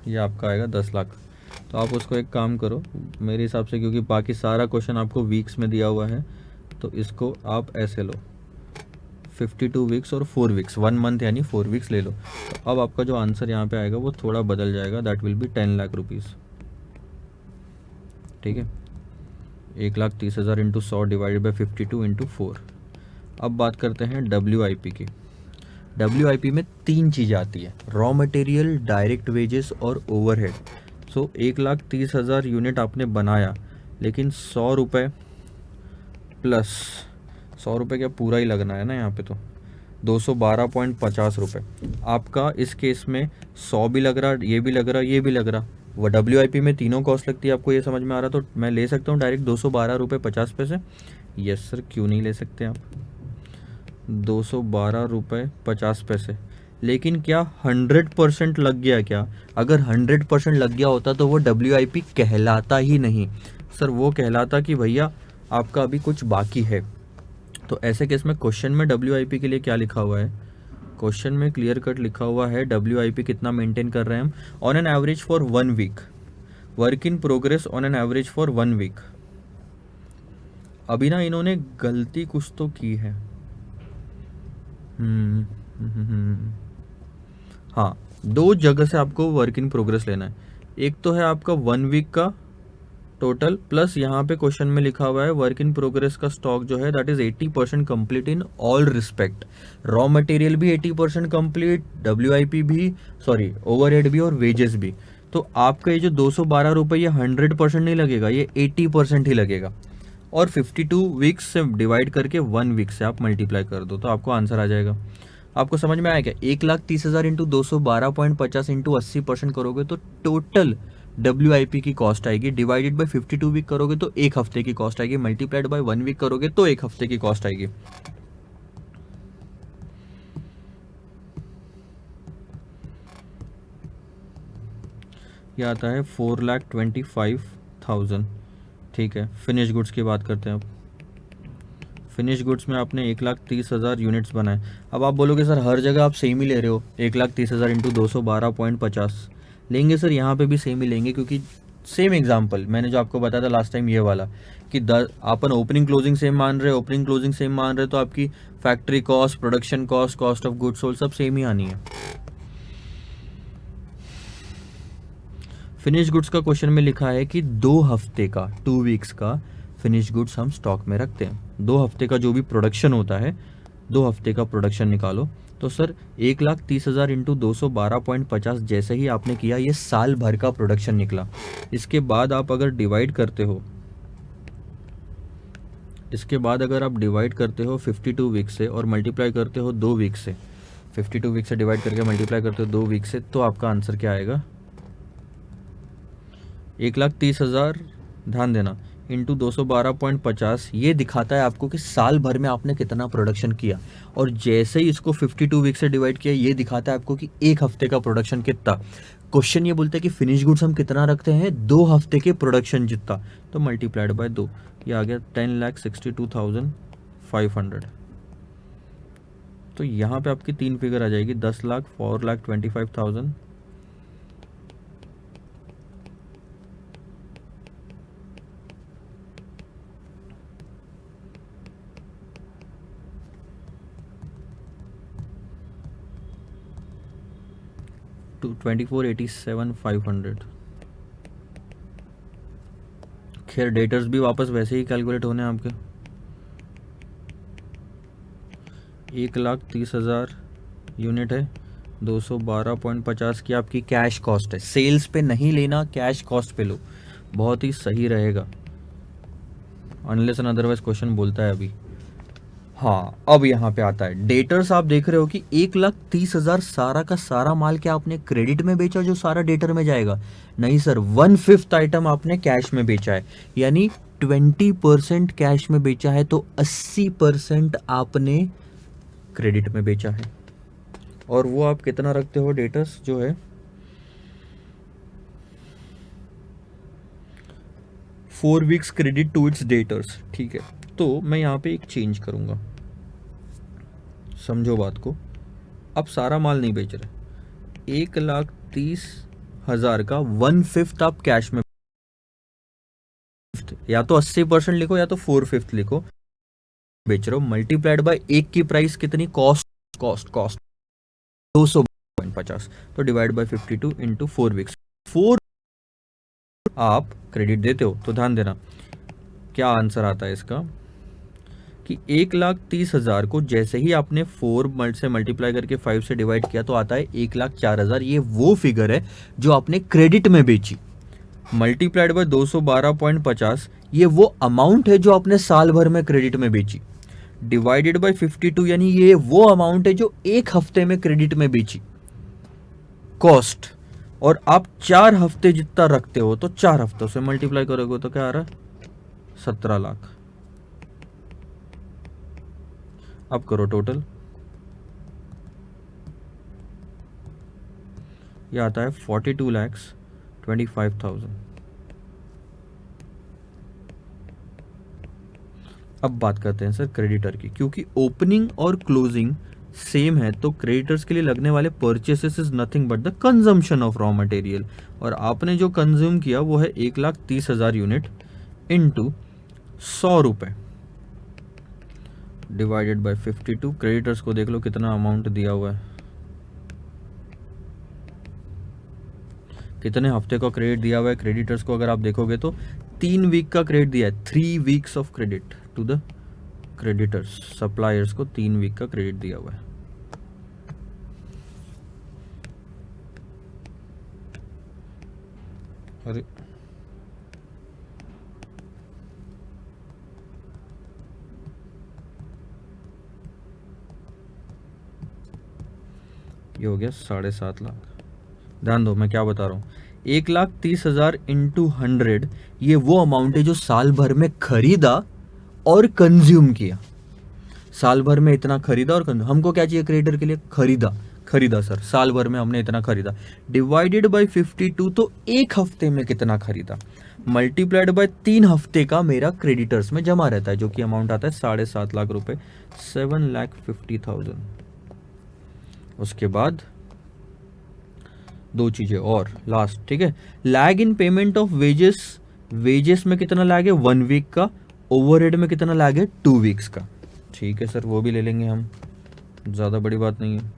A: ये आपका आएगा 10 लाख। तो आप उसको एक काम करो मेरे हिसाब से, क्योंकि बाकी सारा क्वेश्चन आपको वीक्स में दिया हुआ है, तो इसको आप ऐसे लो, 52 वीक्स और 4 वीक्स, 1 मंथ यानी 4 वीक्स ले लो। तो अब आपका जो आंसर यहाँ पे आएगा वो थोड़ा बदल जाएगा, that will B 10 lakh rupees, ठीक है। 1,30,000 इंटू 100 डिवाइडेड बाई 52 इंटू 4। अब बात करते हैं WIP की। WIP में 3 चीज़ें आती है, रॉ मटेरियल, डायरेक्ट वेजेस और ओवरहेड। सो 1,30,000 यूनिट आपने बनाया, लेकिन 100 रुपये प्लस 100 रुपये क्या पूरा ही लगना है ना यहाँ पे, तो 212.50 रुपये आपका इस केस में 100 भी लग रहा, ये भी लग रहा, ये भी लग रहा। वो WIP में तीनों कॉस्ट लगती है, आपको ये समझ में आ रहा, तो मैं ले सकता हूँ डायरेक्ट 212 रुपये 50 पैसे। यस सर, क्यों नहीं ले सकते आप, 212 रुपये 50 पैसे। लेकिन क्या 100% लग गया क्या? अगर 100% लग गया होता तो वो WIP कहलाता ही नहीं सर, वो कहलाता कि भैया आपका अभी कुछ बाकी है। तो ऐसे केस में क्वेश्चन में WIP के लिए क्या लिखा हुआ है, क्वेश्चन में क्लियर कट लिखा हुआ है WIP कितना मेंटेन कर रहे हैं हम, on an average for 1 week, work in progress on an average for 1 week. अभी ना इन्होंने गलती कुछ तो की है। हाँ, 2 जगह से आपको वर्क इन प्रोग्रेस लेना है। एक तो है आपका 1 वीक का टोटल, प्लस यहाँ पे क्वेश्चन में लिखा हुआ है वर्क इन प्रोग्रेस का स्टॉक जो है that is 80% complete in all respect. Raw material भी 80% कंप्लीट, WIP भी, सॉरी ओवरहेड भी और वेजेस भी। तो आपका ये जो 212 रुपये ये 100% नहीं लगेगा, ये 80% ही लगेगा। और 52 वीक्स से डिवाइड करके 1 वीक से आप मल्टीप्लाई कर दो तो आपको आंसर आ जाएगा। आपको समझ में आया क्या? 1,30,000 इंटू 212.50 इंटू 80% करोगे तो टोटल WIP की कॉस्ट आएगी, डिवाइडेड बाय 52 वीक करोगे तो 1 हफ्ते की कॉस्ट आएगी, मल्टीप्लाइड बाय 1 वीक करोगे तो 1 हफ्ते की कॉस्ट आएगी। यह आता है 4,25,000, ठीक है। फिनिश गुड्स की बात करते हैं अब। फिनिश गुड्स में आपने 1,30,000 यूनिट्स बनाए। अब आप बोलोगे सर हर जगह आप सेम ही ले रहे हो, 1,30,000 इंटू 212.50 लेंगे सर, यहाँ पे भी सेम ही लेंगे, क्योंकि सेम एग्जांपल मैंने जो आपको बताया था लास्ट टाइम ये वाला कि अपन ओपनिंग क्लोजिंग सेम मान रहे, ओपनिंग क्लोजिंग सेम मान रहे, तो आपकी factory cost, production cost, cost of goods sold सब सेम ही आनी है। फिनिश गुड्स का क्वेश्चन में लिखा है कि 2 हफ्ते का, 2 वीक्स का फिनिश गुड्स हम स्टॉक में रखते हैं। 2 हफ्ते का जो भी प्रोडक्शन होता है, 2 हफ्ते का प्रोडक्शन निकालो। तो सर 1,30,000 इंटू 212.50 जैसे ही आपने किया, ये साल भर का प्रोडक्शन निकला। इसके बाद आप अगर डिवाइड करते हो, इसके बाद अगर आप डिवाइड करते हो 52 वीक से और मल्टीप्लाई करते हो 2 वीक से, 52 वीक से डिवाइड करके मल्टीप्लाई करते हो 2 वीक से, तो आपका आंसर क्या आएगा? 1,30,000, ध्यान देना, इंटू 212.50 ये दिखाता है आपको कि साल भर में आपने कितना प्रोडक्शन किया। और जैसे ही इसको 52 वीक से डिवाइड किया, ये दिखाता है आपको कि 1 हफ्ते का प्रोडक्शन कितना। क्वेश्चन ये बोलता है कि फिनिश गुड्स हम कितना रखते हैं, 2 हफ्ते के प्रोडक्शन जितना, तो मल्टीप्लाइड बाय 2, ये आ गया 10,62,500। तो यहाँ पे आपकी 3 फिगर आ जाएगी, 10 लाख, 4,25,000, 24,87,500। खैर डेटर्स भी वापस वैसे ही कैलकुलेट होने हैं आपके। 1,30,000 यूनिट है, 212.50 की आपकी कैश कॉस्ट है। सेल्स पे नहीं लेना, कैश कॉस्ट पे लो, बहुत ही सही रहेगा, अनलेस एंड अदरवाइज क्वेश्चन बोलता है अभी। हाँ, अब यहाँ पे आता है डेटर्स। आप देख रहे हो कि 1,30,000 सारा का सारा माल क्या आपने क्रेडिट में बेचा जो सारा डेटर में जाएगा? नहीं सर, 1/5 आइटम आपने कैश में बेचा है, यानी 20% कैश में बेचा है, तो 80% आपने क्रेडिट में बेचा है। और वो आप कितना रखते हो डेटर्स जो है? 4 weeks credit to its debtors. ठीक है, तो मैं यहाँ पे एक चेंज करूँगा, समझो बात को। अब सारा माल नहीं बेच रहे, 1,30,000 का 1/5 आप कैश में, या तो 80% लिखो या तो 4/5 लिखो, बेच रहे हो, मल्टीप्लाइड बाय एक की प्राइस कितनी? कॉस्ट कॉस्ट कॉस्ट 200.50, तो डिवाइड बाय 52 इंटू 4 वीक्स। 4 आप क्रेडिट देते हो, तो ध्यान देना क्या आंसर आता है इसका, कि 1,30,000 को जैसे ही आपने 4 से मल्टीप्लाई करके 5 से डिवाइड किया तो आता है 1,04,000। ये वो फिगर है जो आपने क्रेडिट में बेची, मल्टीप्लाइड बाय 212.50, ये वो अमाउंट है जो आपने साल भर में क्रेडिट में बेची, डिवाइडेड बाय 52, यानी ये वो अमाउंट है जो एक हफ्ते में क्रेडिट में बेची कॉस्ट। और आप 4 हफ्ते जितना रखते हो, तो 4 हफ्तों से मल्टीप्लाई करोगे तो क्या आ रहा है? 17 लाख। अब करो टोटल, ये आता है 42,25,000। अब बात करते हैं सर क्रेडिटर की, क्योंकि ओपनिंग और क्लोजिंग सेम है, तो क्रेडिटर्स के लिए लगने वाले purchases is nothing but the consumption of raw material, और आपने जो कंज्यूम किया वो है 1,30,000 यूनिट इंटू 100 रुपये डिवाइडेड बाय 52। क्रेडिटर्स को देख लो कितना अमाउंट दिया हुआ है, कितने हफ्ते का क्रेडिट दिया हुआ है क्रेडिटर्स को। अगर आप देखोगे तो 3 वीक का क्रेडिट दिया है, 3 weeks of credit to the creditors, suppliers को 3 वीक का क्रेडिट दिया हुआ है। अरे ये हो गया 7.5 लाख। ध्यान दो मैं क्या बता रहा हूँ, 1,30,000 इंटू 100, ये वो अमाउंट है जो साल भर में खरीदा और कंज्यूम किया। साल भर में इतना खरीदा और हमको क्या चाहिए क्रेडिटर के लिए? खरीदा सर, साल भर में हमने इतना खरीदा, डिवाइडेड बाय 52, तो एक हफ्ते में कितना खरीदा, मल्टीप्लाइड बाय 3 हफ्ते का मेरा क्रेडिटर्स में जमा रहता है, जो कि अमाउंट आता है 7.5 लाख रुपए, 7,50,000। उसके बाद दो चीजें और लास्ट, ठीक है, lag in payment of wages, wages में कितना लैग है? 1 वीक का, ओवरहेड में कितना लैग है? 2 वीक्स का। ठीक है सर, वो भी ले लेंगे हम, ज़्यादा बड़ी बात नहीं है।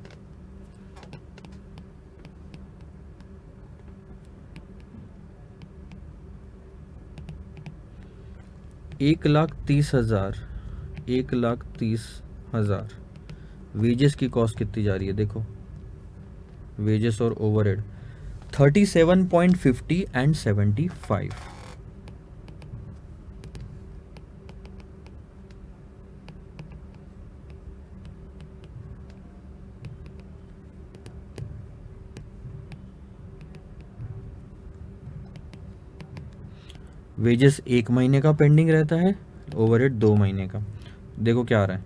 A: एक लाख तीस हजार वेजेस की कॉस्ट कितनी जा रही है? देखो, वेजेस और ओवरहेड 37.50 एंड 75। वेजेस 1 महीने का पेंडिंग रहता है, ओवरहेड 2 महीने का। देखो क्या आ रहा है,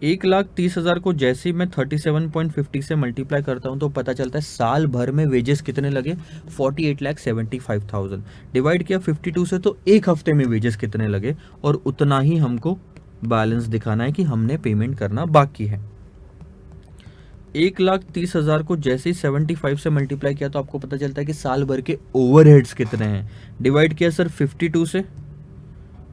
A: 1,30,000 को जैसे ही मैं 37.50 से मल्टीप्लाई करता हूँ तो पता चलता है साल भर में वेजेस कितने लगे? 48,75,000। डिवाइड किया 52 से तो एक हफ्ते में वेजेस कितने लगे, और उतना ही हमको बैलेंस दिखाना है कि हमने पेमेंट करना बाकी है। 1,30,000 को जैसे ही 75 से मल्टीप्लाई किया तो आपको पता चलता है कि साल भर के ओवरहेड्स कितने हैं। डिवाइड किया सर 52 से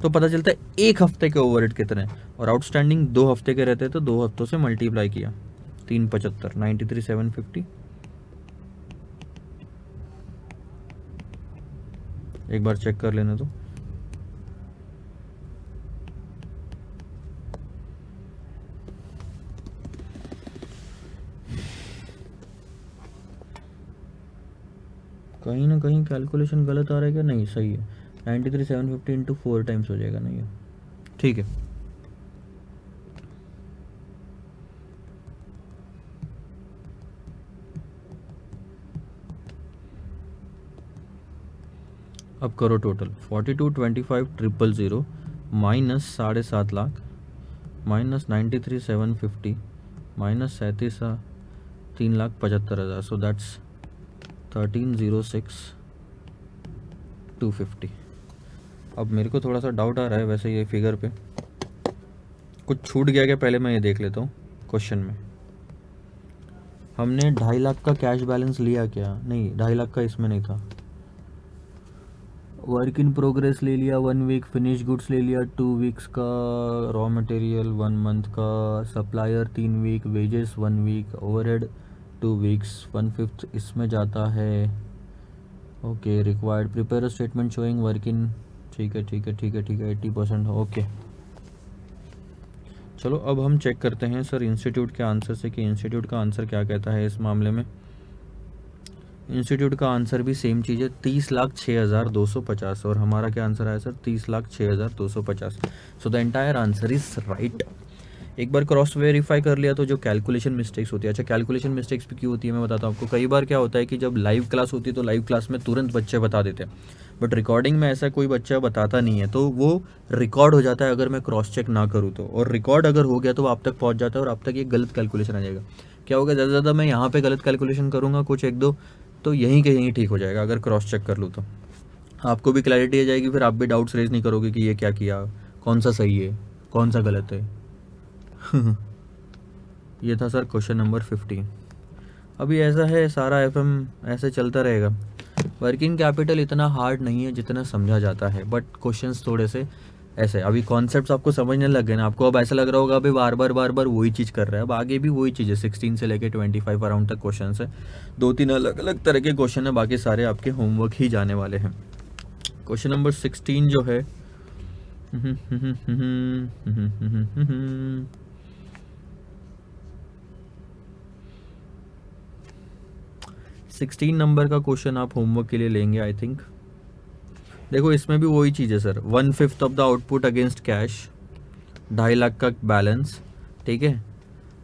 A: तो पता चलता है एक हफ्ते के ओवरहेड कितने हैं, और आउटस्टैंडिंग 2 हफ्ते के रहते हैं तो 2 हफ्तों से मल्टीप्लाई किया, 375, 93,750। एक बार चेक कर लेना तो कहीं ना कहीं कैलकुलेशन गलत आ रहा है क्या? नहीं, सही है। 93,750 इंटू 4 टाइम्स हो जाएगा। नहीं है, ठीक है। अब करो total. 42,25,000 minus 7.5 lakh minus 93,750 minus 3,75,000, so that's 13,06,250। अब मेरे को थोड़ा सा डाउट आ रहा है वैसे ये फिगर पे, कुछ छूट गया क्या? पहले मैं ये देख लेता हूँ। क्वेश्चन में हमने 2.5 लाख का कैश बैलेंस लिया क्या? नहीं, 2.5 लाख का इसमें नहीं था। वर्क इन प्रोग्रेस ले लिया 1 वीक, फिनिश गुड्स ले लिया 2 वीक्स का, रॉ मटेरियल 1 मंथ का, supplier 3 week, wages 1 week, overhead 2 weeks, 1/5 इसमें जाता है। Okay, required prepare statement showing work in, ठीक है 80%। ओके, चलो अब हम चेक करते हैं सर इंस्टीट्यूट के आंसर से कि इंस्टीट्यूट का आंसर क्या कहता है इस मामले में। इंस्टीट्यूट का आंसर भी सेम चीज़ है, 30,06,250, और हमारा क्या आंसर आया sir? 30,06,250। So the entire answer is right. एक बार क्रॉस वेरीफाई कर लिया तो जो कैलकुलेशन मिस्टेक्स होती है, अच्छा कैलकुलेशन मिस्टेक्स भी क्यों होती है मैं बताता हूँ आपको। कई बार क्या होता है कि जब लाइव क्लास होती है तो लाइव क्लास में तुरंत बच्चे बता देते हैं, बट रिकॉर्डिंग में ऐसा कोई बच्चा बताता नहीं है, तो वो रिकॉर्ड हो जाता है अगर मैं क्रॉस चेक ना करूँ तो, और रिकॉर्ड अगर हो गया तो वो आप तक पहुँच जाता है और आप तक ये गलत कैलकुलेशन आ जाएगा। क्या होगा, ज़्यादा से ज़्यादा मैं यहाँ पे गलत कैलकुलेशन करूँगा कुछ एक दो, तो यहीं के यहीं ठीक हो जाएगा अगर क्रॉस चेक कर लूँ तो। आपको भी क्लैरिटी आ जाएगी, फिर आप भी डाउट्स रेज नहीं करोगे कि ये क्या किया, कौन सा सही है कौन सा गलत है। ये था सर क्वेश्चन नंबर 15। अभी ऐसा है सारा एफएम ऐसे चलता रहेगा। वर्किंग कैपिटल इतना हार्ड नहीं है जितना समझा जाता है, बट क्वेश्चंस थोड़े से ऐसे, अभी कॉन्सेप्ट्स आपको समझने लग गए ना, आपको अब ऐसा लग रहा होगा अभी बार बार वही चीज़ कर रहा है। अब आगे भी वही चीज़ है, 16 से लेके 25 अराउंड तक क्वेश्चन है, 2-3 अलग अलग तरह के क्वेश्चन है, बाकी सारे आपके होमवर्क ही जाने वाले हैं। क्वेश्चन नंबर 16 जो है 16 नंबर का क्वेश्चन आप होमवर्क के लिए लेंगे आई थिंक। देखो इसमें भी वही चीज़ है sir, 1/5 of the output against cash, 2.5 lakh का बैलेंस, ठीक है।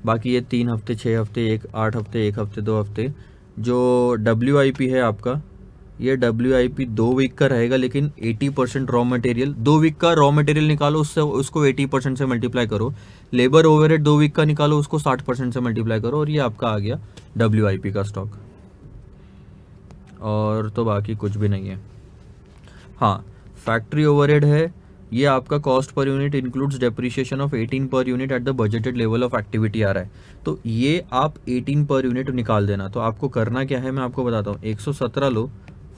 A: बाकी ये 3 हफ्ते 6 हफ्ते 8 हफ्ते 1 हफ्ते 2 हफ्ते। जो WIP है आपका, ये WIP 2 वीक का रहेगा, लेकिन 80% रॉ मटेरियल, 2 वीक का रॉ मटेरियल निकालो उससे, उसको 80% से मल्टीप्लाई करो, लेबर ओवरहेड 2 वीक का निकालो उसको 60% से मल्टीप्लाई करो, और ये आपका आ गया WIP का स्टॉक। और तो बाकी कुछ भी नहीं है। हाँ, फैक्ट्री ओवरहेड है, ये आपका cost per unit includes depreciation of 18 per unit at the budgeted level of activity आ रहा है, तो ये आप 18 पर यूनिट निकाल देना। तो आपको करना क्या है मैं आपको बताता हूँ, 117 लो,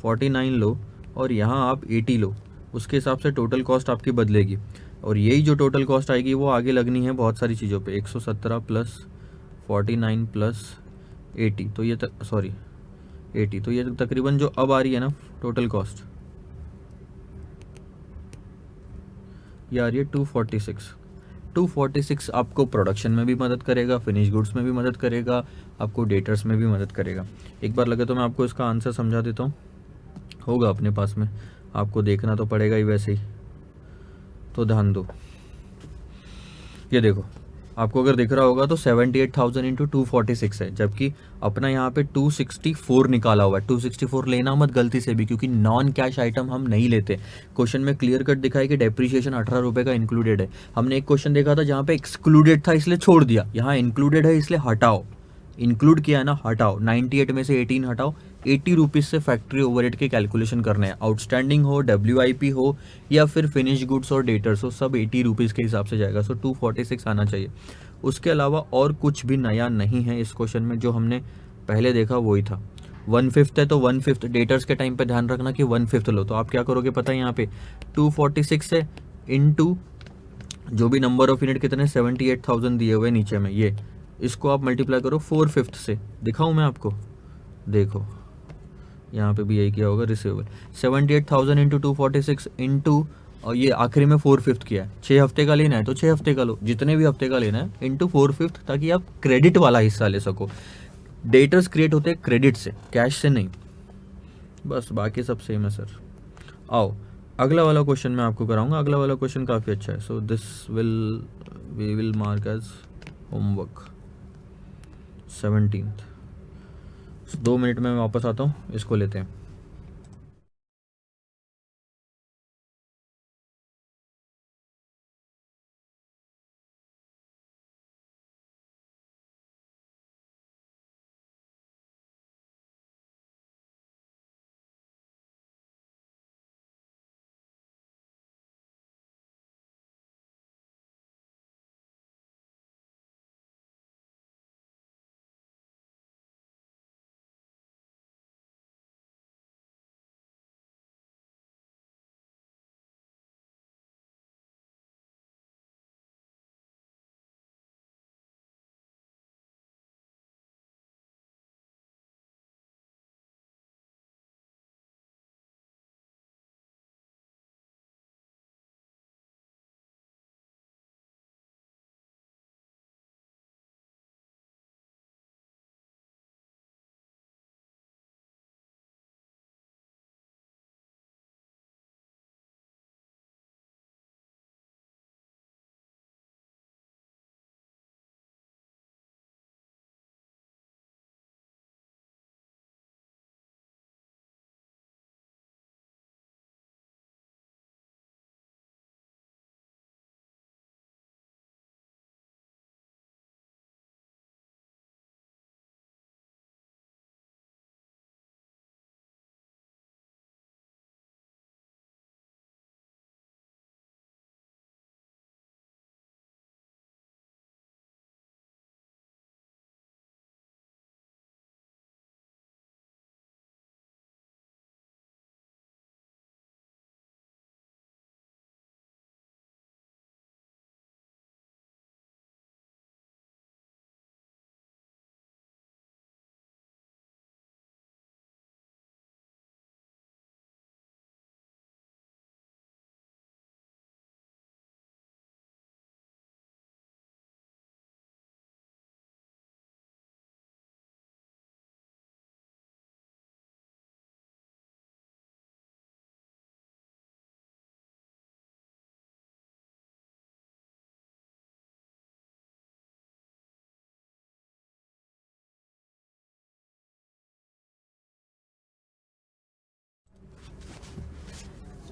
A: 49 लो, और यहाँ आप 80 लो, उसके हिसाब से टोटल कॉस्ट आपकी बदलेगी, और यही जो टोटल कॉस्ट आएगी वो आगे लगनी है बहुत सारी चीज़ों पे। 117 प्लस 49 प्लस 80, तो ये 80, तो ये तकरीबन जो अब आ रही है ना टोटल कॉस्ट, ये आ रही है 246 आपको प्रोडक्शन में भी मदद करेगा, फिनिश गुड्स में भी मदद करेगा, आपको डेटर्स में भी मदद करेगा। एक बार लगे तो मैं आपको इसका आंसर समझा देता हूँ, होगा अपने पास में, आपको देखना तो पड़ेगा ही वैसे ही, तो ध्यान दो। ये देखो, आपको अगर दिख रहा होगा तो 78,000 इंटू 246 है, जबकि अपना यहाँ पे 264 निकाला हुआ है। 264 लेना मत गलती से भी, क्योंकि नॉन कैश आइटम हम नहीं लेते। क्वेश्चन में क्लियर कट दिखा है कि डेप्रिसिएशन 18 रुपये का इंक्लूडेड है। हमने एक क्वेश्चन देखा था जहाँ पे एक्सक्लूडेड था इसलिए छोड़ दिया, यहाँ इंक्लूडेड है इसलिए हटाओ, इंक्लूड किया है ना हटाओ, 98 में से 18 हटाओ, 80 रुपीज़ से फैक्ट्री ओवरहेड के कैलकुलेशन करने हैं। आउटस्टैंडिंग हो, WIP हो, या फिर फिनिश गुड्स और डेटर्स हो, सब 80 रुपीज़ के हिसाब से जाएगा। सो 246 आना चाहिए। उसके अलावा और कुछ भी नया नहीं है इस क्वेश्चन में, जो हमने पहले देखा वही था। 1/5 है तो 1/5 डेटर्स के टाइम पे ध्यान रखना कि 1/5 लो, तो आप क्या करोगे पता है, यहाँ पे 246 है इंटू जो भी नंबर ऑफ यूनिट कितने 78,000 दिए हुए नीचे में, ये इसको आप मल्टीप्लाई करो 4/5 से। दिखाऊं मैं आपको, देखो यहाँ पे भी यही किया होगा, रिसीवेबल 78,000 इंटू 246 इंटू, और ये आखिरी में 4/5 किया है। 6 हफ्ते का लेना है तो 6 हफ्ते का लो, जितने भी हफ्ते का लेना है, इंटू 4/5, ताकि आप क्रेडिट वाला हिस्सा ले सको। डेटर्स क्रिएट होते हैं क्रेडिट से, कैश से नहीं। बस बाकी सब सेम है सर। आओ अगला वाला क्वेश्चन मैं आपको कराऊंगा। अगला वाला क्वेश्चन काफ़ी अच्छा है, so this will we will mark as homework 17th। 2 minute में मैं वापस आता हूँ, इसको लेते हैं।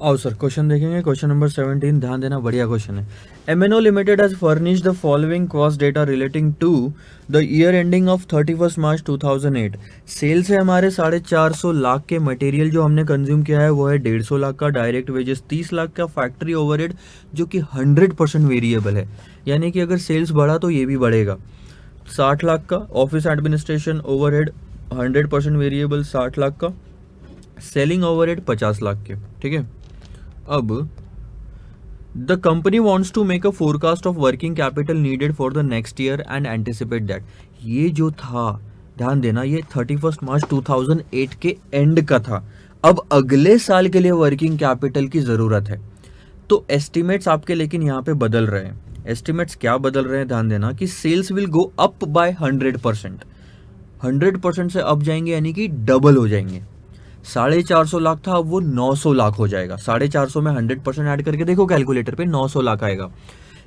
A: आओ सर क्वेश्चन देखेंगे। क्वेश्चन नंबर 17, ध्यान देना, बढ़िया क्वेश्चन है। MNO limited has furnished the following cost data relating to the year ending of 31 March 2008। Sale से हमारे 450 लाख के मटेरियल जो हमने कंज्यूम किया है वो है 150 लाख का, डायरेक्ट वेजेस 30 लाख का, फैक्ट्री ओवरहेड जो कि 100% वेरिएबल है, यानी कि अगर सेल्स बढ़ा तो ये भी बढ़ेगा, 60 लाख का, office administration overhead 100% variable 60 lakh का, सेलिंग ओवरहेड 50 लाख के, ठीक है। अब the company wants to make a forecast of working capital needed for the next year and anticipate that. ये जो था, ध्यान देना, ये 31 मार्च 2008 के एंड का था। अब अगले साल के लिए वर्किंग कैपिटल की ज़रूरत है। तो एस्टिमेट्स आपके लेकिन यहाँ पे बदल रहे हैं। एस्टिमेट्स क्या बदल रहे हैं, ध्यान देना कि sales will go up by 100%। 100% से अप जाएंगे, यानी कि डबल हो जाएंगे। 450 लाख था, अब वो 900 लाख हो जाएगा। 450 में 100% ऐड करके देखो कैलकुलेटर पे, 900 लाख आएगा।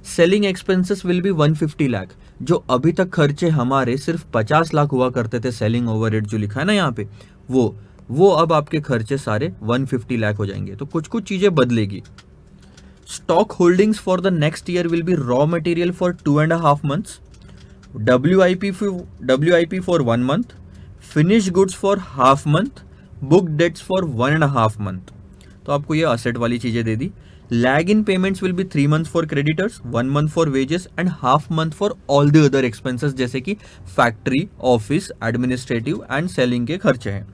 A: Selling expenses will be 150 lakh. जो अभी तक खर्चे हमारे सिर्फ 50 लाख हुआ करते थे, सेलिंग ओवरहेड जो लिखा है ना यहाँ पे, वो अब आपके खर्चे सारे 150 लाख हो जाएंगे। तो कुछ कुछ चीजें बदलेगी। Stock holdings for the next year will be raw material for 2.5 months, WIP for 1 month, finished goods for half month, book debts for 1.5 month। तो आपको ये असेट वाली चीजें दे दी। Lag in payments will be 3 months for creditors, 1 month for wages and half month for all the other expenses, जैसे कि factory, office, administrative and selling के खर्चे हैं।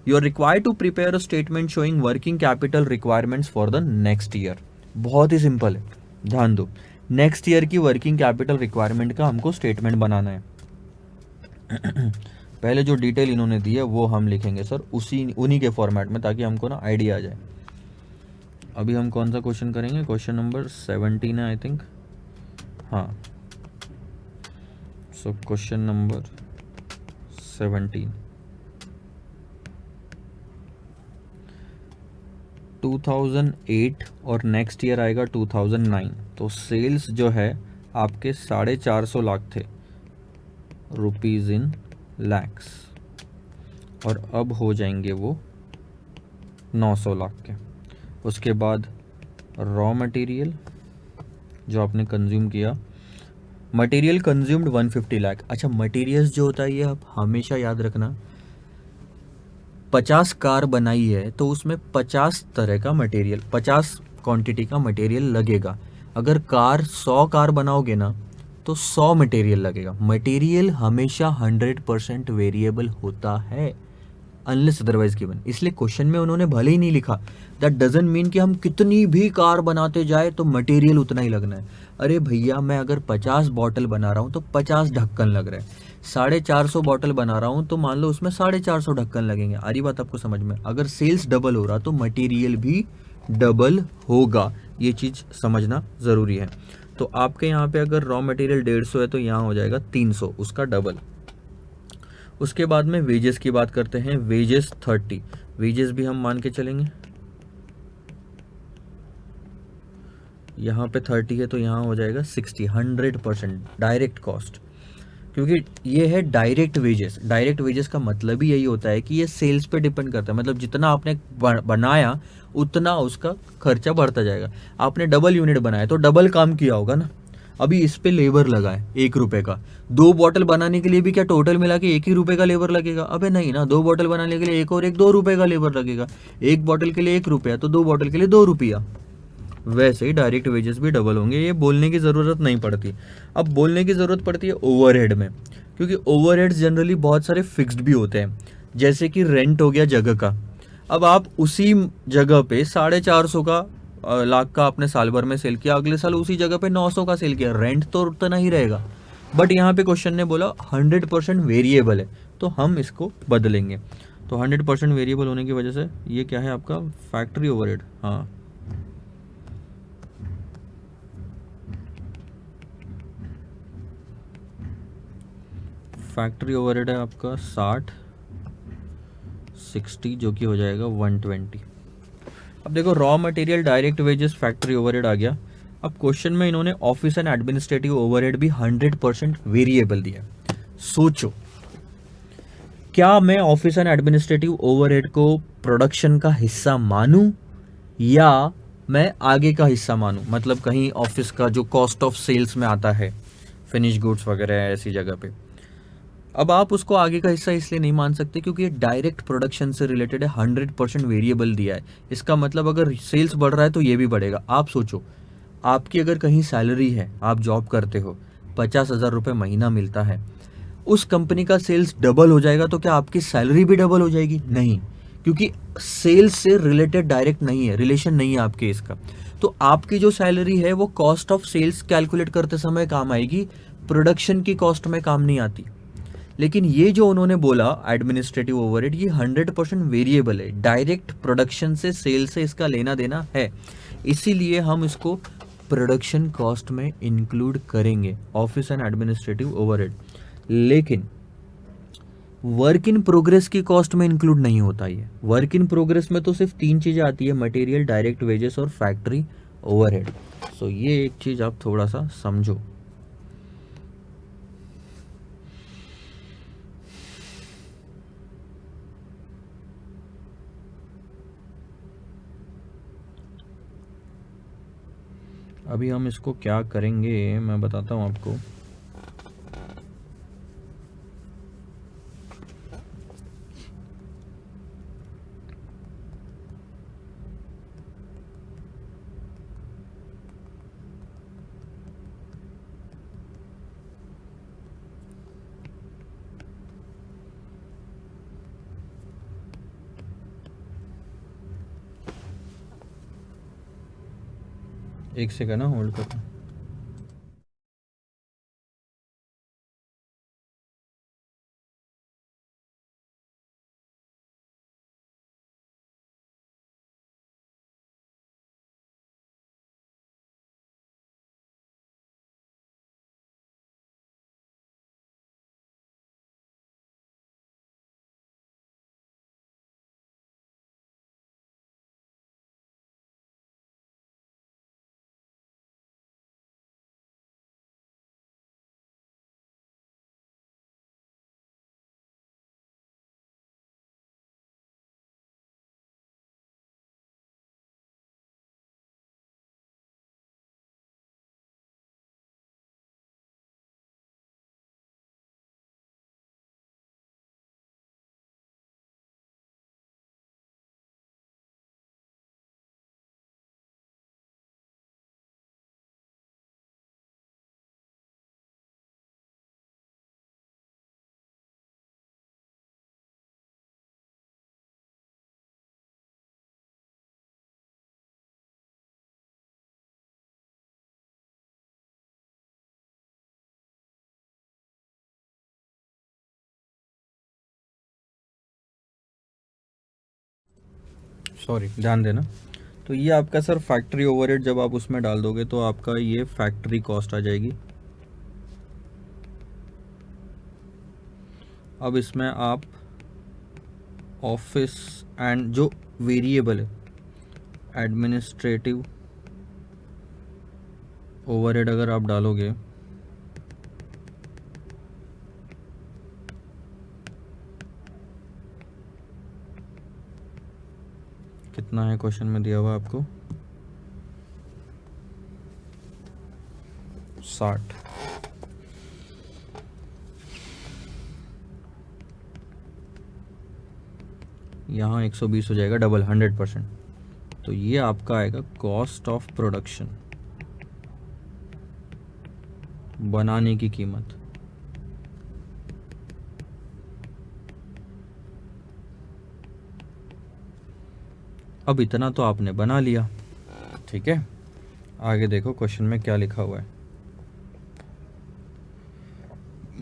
A: You are required to prepare a statement showing working capital requirements for the next year. बहुत ही सिंपल है, ध्यान दो। नेक्स्ट ईयर की वर्किंग कैपिटल रिक्वायरमेंट का हमको स्टेटमेंट बनाना है। पहले जो डिटेल इन्होंने दी है वो हम लिखेंगे सर उन्हीं के फॉर्मेट में, ताकि हमको ना आइडिया आ जाए। अभी हम कौन सा क्वेश्चन करेंगे, क्वेश्चन नंबर 17 है आई थिंक, हाँ। सो क्वेश्चन नंबर 17, 2008 और नेक्स्ट ईयर आएगा 2009, तो सेल्स जो है आपके 450 लाख थे, रुपीज़ इन लैक्स, और अब हो जाएंगे वो 900 लाख के। उसके बाद रॉ मटेरियल जो आपने कंज्यूम किया, मटेरियल कंज्यूम्ड 150 लाख। अच्छा, मटेरियल्स जो होता है ये आप हमेशा याद रखना, 50 कार बनाई है तो उसमें 50 तरह का मटेरियल, 50 क्वांटिटी का मटेरियल लगेगा। अगर 100 कार बनाओगे ना तो 100 मटेरियल लगेगा। मटेरियल हमेशा 100% वेरिएबल होता है, अनलेस अदरवाइज गिवन। इसलिए क्वेश्चन में उन्होंने भले ही नहीं लिखा, दैट डजंट मीन कि हम कितनी भी कार बनाते जाए तो मटेरियल उतना ही लगना है। अरे भैया, मैं अगर 50 बॉटल बना रहा हूँ तो 50 ढक्कन लग रहे हैं, 450 बॉटल बना रहा हूँ तो मान लो उसमें 450 ढक्कन लगेंगे। आ रही बात आपको समझ में? अगर सेल्स डबल हो रहा तो मटेरियल भी डबल होगा, ये चीज़ समझना ज़रूरी है। तो आपके यहाँ पे अगर रॉ मटेरियल 150 है तो यहाँ हो जाएगा 300, उसका डबल। उसके बाद में वेजेस की बात करते हैं, वेजेस 30, वेजेस भी हम मान के चलेंगे, यहाँ पे 30 है तो यहाँ हो जाएगा 60, 100% डायरेक्ट कॉस्ट, क्योंकि ये है डायरेक्ट वेजेस। डायरेक्ट वेजेस का मतलब ही यही होता है कि ये सेल्स पे डिपेंड करता है, मतलब जितना आपने बनाया उतना उसका खर्चा बढ़ता जाएगा। आपने डबल यूनिट बनाया तो डबल काम किया होगा ना। अभी इस पे लेबर लगा है 1 रुपए का, 2 बॉटल बनाने के लिए भी क्या टोटल मिला के 1 ही रुपए का लेबर लगेगा? अबे नहीं ना, 2 बॉटल बनाने के लिए एक और एक 2 रुपए का लेबर लगेगा। 1 बॉटल के लिए 1 रुपया तो 2 बॉटल के लिए 2 रुपया। वैसे ही डायरेक्ट वेजेस भी डबल होंगे, ये बोलने की ज़रूरत नहीं पड़ती। अब बोलने की ज़रूरत पड़ती है ओवरहेड में, क्योंकि ओवरहेड्स जनरली बहुत सारे फिक्स्ड भी होते हैं। जैसे कि रेंट हो गया जगह का, अब आप उसी जगह पे 450 का लाख का आपने साल भर में सेल किया, अगले साल उसी जगह पे 900 का सेल किया, रेंट तो उतना ही रहेगा। बट यहाँ पे क्वेश्चन ने बोला 100% वेरिएबल है, तो हम इसको बदलेंगे। तो 100% वेरिएबल होने की वजह से ये क्या है आपका फैक्ट्री ओवरहेड। हाँ, फैक्ट्री ओवरहेड है आपका 60 जो कि हो जाएगा 120। अब देखो, raw material, direct wages, factory overhead आ गया। अब क्वेश्चन में इन्होंने ऑफिस एंड एडमिनिस्ट्रेटिव ओवरहेड भी 100% वेरिएबल दिया। सोचो, क्या मैं ऑफिस एंड एडमिनिस्ट्रेटिव ओवरहेड को प्रोडक्शन का हिस्सा मानूं या मैं आगे का हिस्सा मानूं, मतलब कहीं ऑफिस का जो कॉस्ट ऑफ सेल्स में आता है, फिनिश गुड्स वगैरह ऐसी जगह पे। अब आप उसको आगे का हिस्सा इसलिए नहीं मान सकते क्योंकि ये डायरेक्ट प्रोडक्शन से रिलेटेड है, 100% वेरिएबल दिया है। इसका मतलब अगर सेल्स बढ़ रहा है तो ये भी बढ़ेगा। आप सोचो, आपकी अगर कहीं सैलरी है, आप जॉब करते हो, 50,000 रुपये महीना मिलता है, उस कंपनी का सेल्स डबल हो जाएगा तो क्या आपकी सैलरी भी डबल हो जाएगी? नहीं, क्योंकि सेल्स से रिलेटेड डायरेक्ट नहीं है, रिलेशन नहीं है आपके इसका। तो आपकी जो सैलरी है वो कॉस्ट ऑफ सेल्स कैलकुलेट करते समय काम आएगी, प्रोडक्शन की कॉस्ट में काम नहीं आती। लेकिन ये जो उन्होंने बोला एडमिनिस्ट्रेटिव ओवरहेड, ये 100% वेरिएबल है, डायरेक्ट प्रोडक्शन से, सेल से इसका लेना देना है, इसीलिए हम इसको प्रोडक्शन कॉस्ट में इंक्लूड करेंगे, ऑफिस एंड एडमिनिस्ट्रेटिव ओवरहेड। लेकिन वर्क इन प्रोग्रेस की कॉस्ट में इंक्लूड नहीं होता। ये वर्क इन प्रोग्रेस में तो सिर्फ 3 चीज़ें आती है, मटेरियल, डायरेक्ट वेजेस और फैक्ट्री ओवरहेड। सो ये एक चीज़ आप थोड़ा सा समझो। अभी हम इसको क्या करेंगे मैं बताता हूँ आपको। एक सेकंड ना, होल्ड करो। सॉरी ध्यान देना। तो ये आपका सर फैक्ट्री ओवरहेड जब आप उसमें डाल दोगे तो आपका ये फैक्ट्री कॉस्ट आ जाएगी। अब इसमें आप ऑफिस एंड जो वेरिएबल है एडमिनिस्ट्रेटिव ओवरहेड अगर आप डालोगे कितना है क्वेश्चन में दिया हुआ आपको 60। यहाँ 120 हो जाएगा डबल 100%। तो ये आपका आएगा कॉस्ट ऑफ प्रोडक्शन, बनाने की कीमत। अब इतना तो आपने बना लिया, ठीक है। आगे देखो क्वेश्चन में क्या लिखा हुआ है।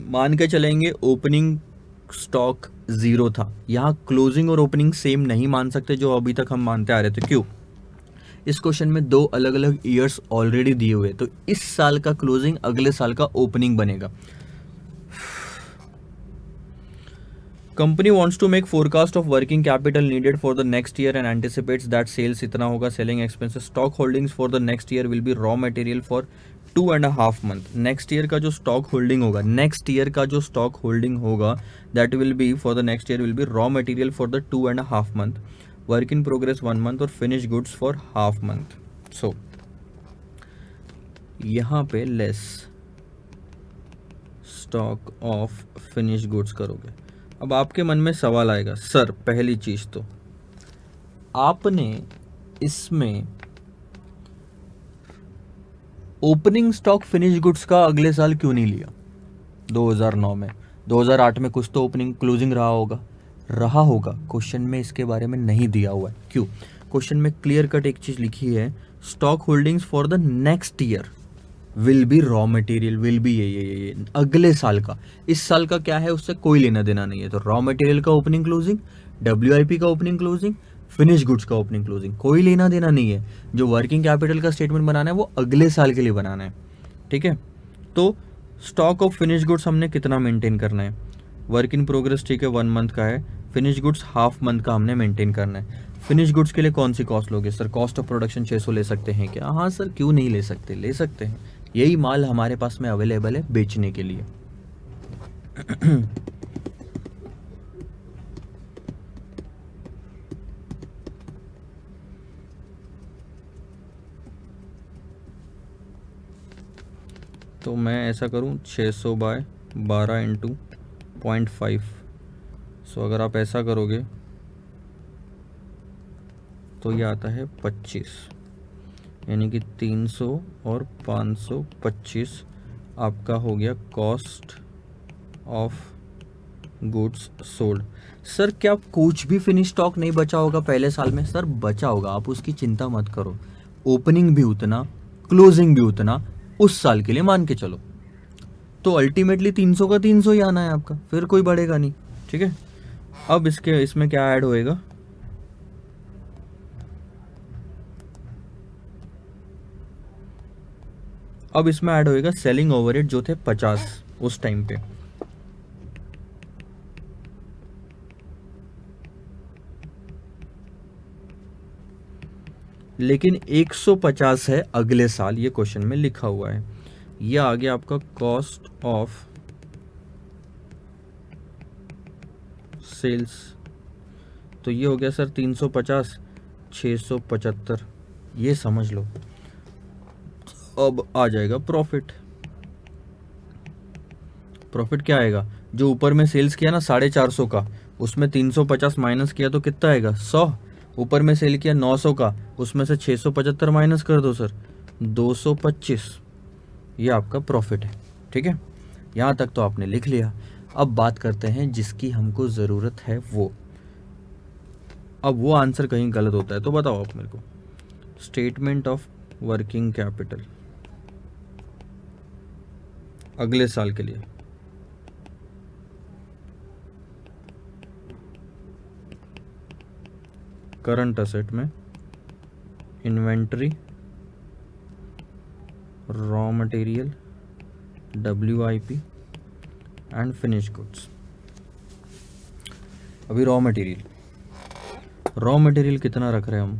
A: मान के चलेंगे ओपनिंग स्टॉक 0 था। यहाँ क्लोजिंग और ओपनिंग सेम नहीं मान सकते जो अभी तक हम मानते आ रहे थे। क्यों? इस क्वेश्चन में 2 अलग अलग ईयर्स ऑलरेडी दिए हुए, तो इस साल का क्लोजिंग अगले साल का ओपनिंग बनेगा। Company wants to make forecast of working capital needed for the next year and anticipates that sales इतना होगा, selling expenses, stock holdings for the next year will be raw material for 2.5 month। Next year का जो stock holding होगा, that will be for the next year will be raw material for the 2.5 month, work in progress 1 month और finish goods for half month. So यहाँ पे less stock of finish goods करोगे। अब आपके मन में सवाल आएगा, सर पहली चीज तो आपने इसमें ओपनिंग स्टॉक फिनिश गुड्स का अगले साल क्यों नहीं लिया? 2009 में, 2008 में कुछ तो ओपनिंग क्लोजिंग रहा होगा। क्वेश्चन में इसके बारे में नहीं दिया हुआ है। क्यों? क्वेश्चन में क्लियर कट एक चीज लिखी है, stock holdings for the next year will be raw material, will be ये अगले साल का। इस साल का क्या है उससे कोई लेना देना नहीं है। तो रॉ मटेरियल का ओपनिंग क्लोजिंग, WIP का ओपनिंग क्लोजिंग, फिनिश गुड्स का ओपनिंग क्लोजिंग, कोई लेना देना नहीं है। जो वर्किंग कैपिटल का स्टेटमेंट बनाना है वो अगले साल के लिए बनाना है, ठीक है। तो स्टॉक ऑफ फिनिश गुड्स हमने कितना मेंटेन करना है? वर्क इन प्रोग्रेस, ठीक है, 1 मंथ का है। फिनिश गुड्स हाफ मंथ का हमने मेंटेन करना है। फिनिश गुड्स के लिए कौन सी कॉस्ट लोगे? सर कॉस्ट ऑफ प्रोडक्शन 600 ले सकते हैं क्या? हाँ सर, क्यों नहीं ले सकते, ले सकते हैं। यही माल हमारे पास में अवेलेबल है बेचने के लिए। तो मैं ऐसा करूं 600 बाय 12 इंटू 0.5। सो अगर आप ऐसा करोगे तो ये आता है 25, यानी कि 300 और 525 आपका हो गया cost of goods sold. Sir क्या कुछ भी फिनिश स्टॉक नहीं बचा होगा पहले साल में? सर बचा होगा, आप उसकी चिंता मत करो। ओपनिंग भी उतना, क्लोजिंग भी उतना, उस साल के लिए मान के चलो। तो अल्टीमेटली 300 का 300 ही आना है आपका, फिर कोई बढ़ेगा नहीं, ठीक है। अब इसमें क्या ऐड होएगा? अब इसमें ऐड होएगा सेलिंग ओवरहेड जो थे 50 उस टाइम पे। लेकिन 150 है अगले साल, ये क्वेश्चन में लिखा हुआ है। ये आ गया आपका कॉस्ट ऑफ सेल्स। तो ये हो गया सर 350, 675, ये समझ लो। अब आ जाएगा प्रॉफिट। प्रॉफिट क्या आएगा? जो ऊपर में सेल्स किया ना 450 का, उसमें 350 माइनस किया तो कितना आएगा? 100। ऊपर में सेल किया 900 का, उसमें से 675 माइनस कर दो सर, 225। ये आपका प्रॉफिट है, ठीक है। यहाँ तक तो आपने लिख लिया। अब बात करते हैं जिसकी हमको ज़रूरत है वो। अब वो आंसर कहीं गलत होता है तो बताओ आप मेरे को। स्टेटमेंट ऑफ वर्किंग कैपिटल अगले साल के लिए। करंट असेट में inventory, raw material, WIP and finish goods. अभी रॉ मटेरियल कितना रख रहे हैं हम?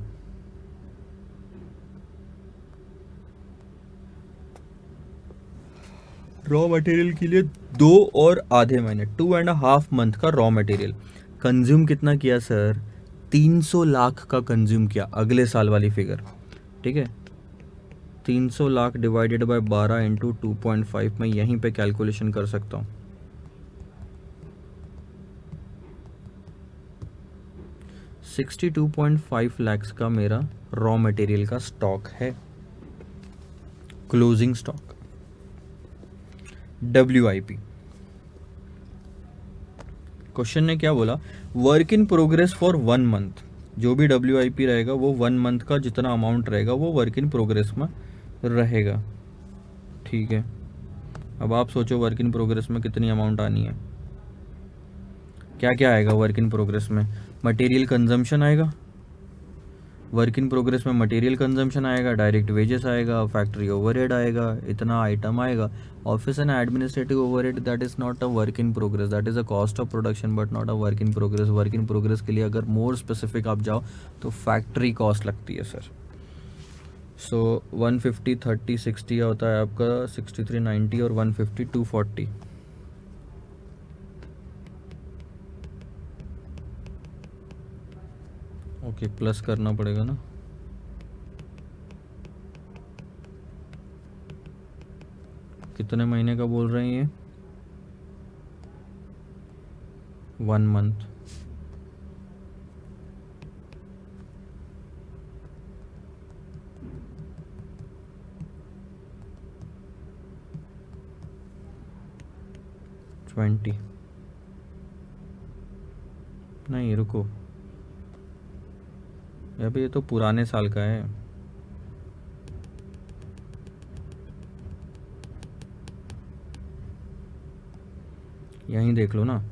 A: रॉ मटेरियल के लिए 2 और आधे महीने, 2.5 मंथ का रॉ मटेरियल कंज्यूम कितना किया सर? 300 लाख का कंज्यूम किया, अगले साल वाली फिगर, ठीक है। 300 लाख डिवाइडेड बाय 12 इंटू 2.5 मैं यहीं पे कैलकुलेशन कर सकता हूँ। 62.5 लाख का मेरा रॉ मटेरियल का स्टॉक है, क्लोजिंग स्टॉक। WIP, क्वेश्चन ने क्या बोला? Work in progress for 1 month. जो भी WIP रहेगा वो 1 मंथ का जितना अमाउंट रहेगा वो वर्क इन प्रोग्रेस में रहेगा, ठीक है। अब आप सोचो वर्क इन प्रोग्रेस में कितनी अमाउंट आनी है। क्या क्या आएगा वर्क इन प्रोग्रेस में? मटेरियल कंजम्पशन आएगा, वर्क इन प्रोग्रेस में मटेरियल कंजम्पशन आएगा, डायरेक्ट वेजेस आएगा, फैक्ट्री ओवरहेड आएगा, इतना आइटम आएगा। Office and administrative overhead that is not a work in progress, that is a cost of production but not a work in progress. Work in progress के लिए अगर more specific आप जाओ तो factory cost लगती है sir. सो 150 30 60 होता है आपका 63 90 और 150 240। ओके, प्लस करना पड़ेगा ना। कितने महीने का बोल रहे हैं ये? 1 मंथ। नहीं रुको, अभी ये तो पुराने साल का है। यहीं देख लो ना,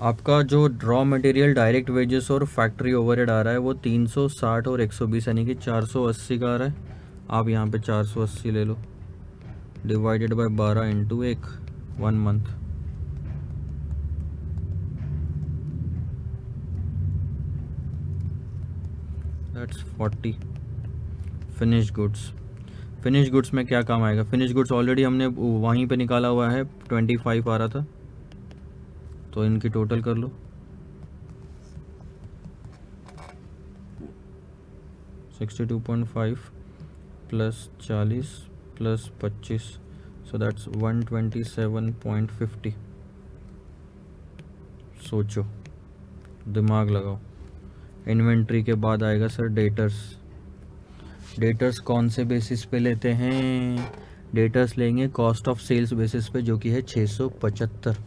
A: आपका जो रॉ मटेरियल, डायरेक्ट वेजेस और फैक्ट्री ओवरहेड आ रहा है वो 360 और 120 यानी कि 480 का आ रहा है। आप यहाँ पे 480 ले लो, divided by 12 into 1 month. That's 40। Finish goods में क्या काम आएगा? फिनिश गुड्स ऑलरेडी हमने वहीं पे निकाला हुआ है, 25 आ रहा था, तो इनकी टोटल कर लो। 62.5 प्लस 40 प्लस 25, सो दैट्स 127.50। सोचो, दिमाग लगाओ। इन्वेंट्री के बाद आएगा सर डेटर्स कौन से बेसिस पे लेते हैं? डेटर्स लेंगे कॉस्ट ऑफ सेल्स बेसिस पे, जो कि है 675,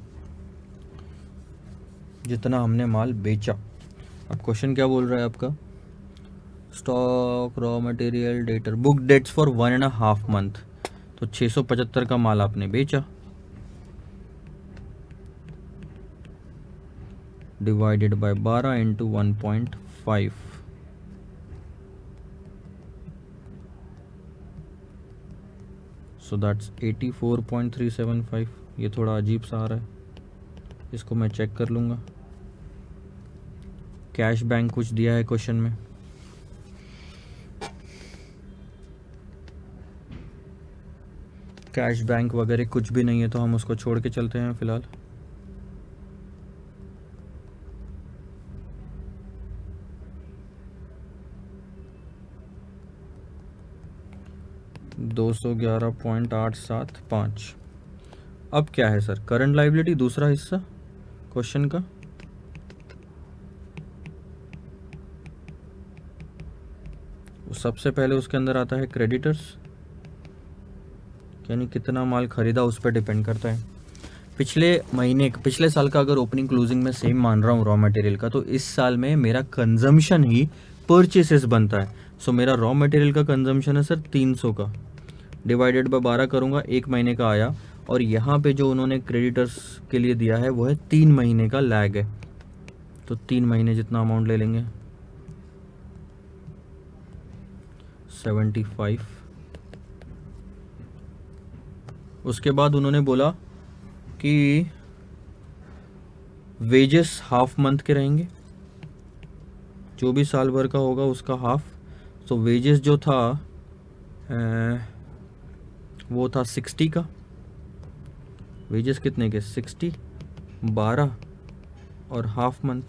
A: जितना हमने माल बेचा। अब क्वेश्चन क्या बोल रहा है आपका? Stock, raw material, debtor, book debts for 1.5 month. तो 675 का माल आपने बेचा, divided by 12 into 1.5, so that's 84.375। ये थोड़ा अजीब सा आ रहा है, इसको मैं चेक कर लूँगा। कैश बैंक कुछ दिया है क्वेश्चन में? कैश बैंक वगैरह कुछ भी नहीं है, तो हम उसको छोड़ के चलते हैं फिलहाल। $211.875। अब क्या है सर? करंट लायबिलिटी दूसरा हिस्सा क्वेश्चन का। सबसे पहले उसके अंदर आता है क्रेडिटर्स, यानी कितना माल खरीदा उस पर डिपेंड करता है। पिछले साल का अगर ओपनिंग क्लोजिंग में सेम मान रहा हूँ रॉ मटेरियल का, तो इस साल में मेरा कंजम्पशन ही परचेसेस बनता है। सो मेरा रॉ मटेरियल का कंजम्पशन है सर 300 का, डिवाइडेड बाय 12 करूँगा, 1 महीने का आया। और यहाँ पे जो उन्होंने क्रेडिटर्स के लिए दिया है वो है 3 महीने का लैग है, तो 3 महीने जितना अमाउंट ले लेंगे। 75। उसके बाद उन्होंने बोला कि वेजेस हाफ मंथ के रहेंगे, जो भी साल भर का होगा उसका हाफ। तो वेजेस जो था वो था 60 का। वेजेस कितने के? 60, 12 और हाफ मंथ,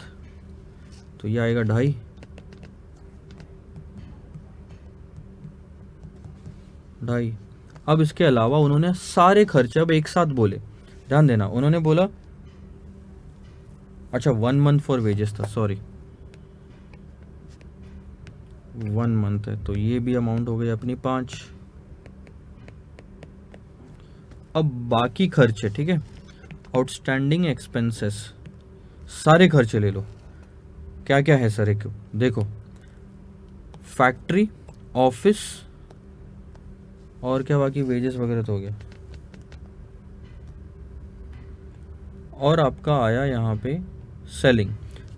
A: तो ये आएगा 2.5। अब इसके अलावा उन्होंने सारे खर्चे अब एक साथ बोले, ध्यान देना। उन्होंने बोला, अच्छा 1 मंथ फॉर वेजेस था, सॉरी 1 मंथ है, तो ये भी अमाउंट हो गई अपनी 5। अब बाकी खर्चे, ठीक है, आउटस्टैंडिंग एक्सपेंसेस, सारे खर्चे ले लो। क्या क्या है सर? एक देखो, फैक्ट्री, ऑफिस, और क्या बाकी? वेजेस वगैरह तो हो गया। और आपका आया यहाँ पे सेलिंग।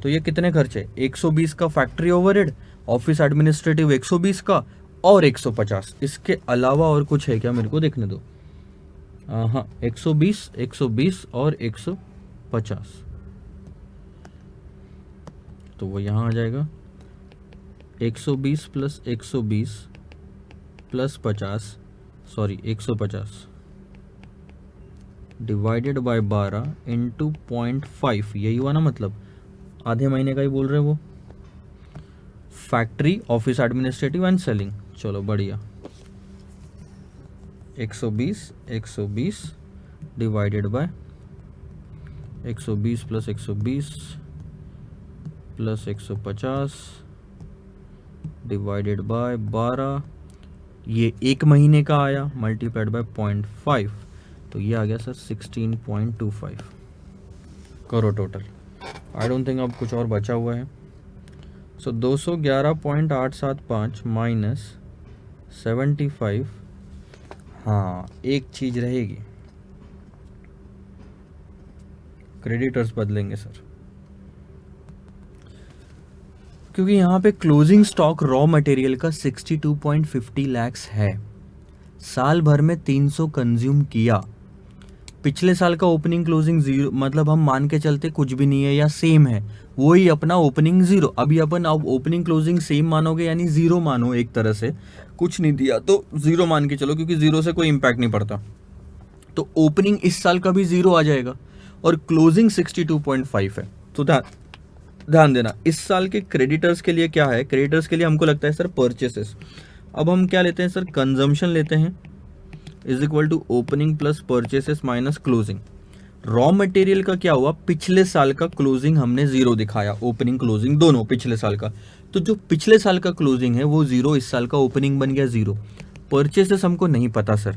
A: तो ये कितने खर्चे? 120 का फैक्ट्री ओवरहेड, ऑफिस एडमिनिस्ट्रेटिव 120 का, और 150। इसके अलावा और कुछ है क्या? मेरे को देखने दो। हाँ, 120, 120 और 150, तो वो यहाँ आ जाएगा 120 plus 120 plus 50, sorry 150 divided by 12 into 0.5, यही हुआ ना? मतलब आधे महीने का ही बोल रहे हैं वो। Factory, office administrative and selling, चलो बढ़िया। 120 divided by 120 plus 120 plus 150 divided by 12, ये एक महीने का आया, मल्टीप्लाइड बाय 0.5, तो ये आ गया सर 16.25 करो टोटल। आई डोंट थिंक अब कुछ और बचा हुआ है। सो 211.875 माइनस 75, हाँ एक चीज रहेगी, क्रेडिटर्स बदलेंगे सर, क्योंकि यहाँ पे क्लोजिंग स्टॉक रॉ मटेरियल का 62.50 लैक्स है, साल भर में 300 कंज्यूम किया। पिछले साल का ओपनिंग क्लोजिंग जीरो, मतलब हम मान के चलते कुछ भी नहीं है या सेम है, वही अपना ओपनिंग जीरो। अभी अपन अब ओपनिंग क्लोजिंग सेम मानोगे, यानी जीरो मानो, एक तरह से कुछ नहीं दिया तो जीरो मान के चलो, क्योंकि जीरो से कोई इम्पैक्ट नहीं पड़ता। तो ओपनिंग इस साल का भी जीरो आ जाएगा और क्लोजिंग 62.5 है। तो ध्यान देना, इस साल के क्रेडिटर्स के लिए क्या है? क्रेडिटर्स के लिए हमको लगता है सर परचेसेस। अब हम क्या लेते हैं सर? कंजम्पशन लेते हैं, is equal to opening plus purchases minus closing. Raw material का क्या हुआ? पिछले साल का क्लोजिंग हमने जीरो दिखाया, ओपनिंग क्लोजिंग दोनों पिछले साल का। तो जो पिछले साल का क्लोजिंग है वो जीरो, इस साल का ओपनिंग बन गया जीरो। परचेसेस हमको नहीं पता सर,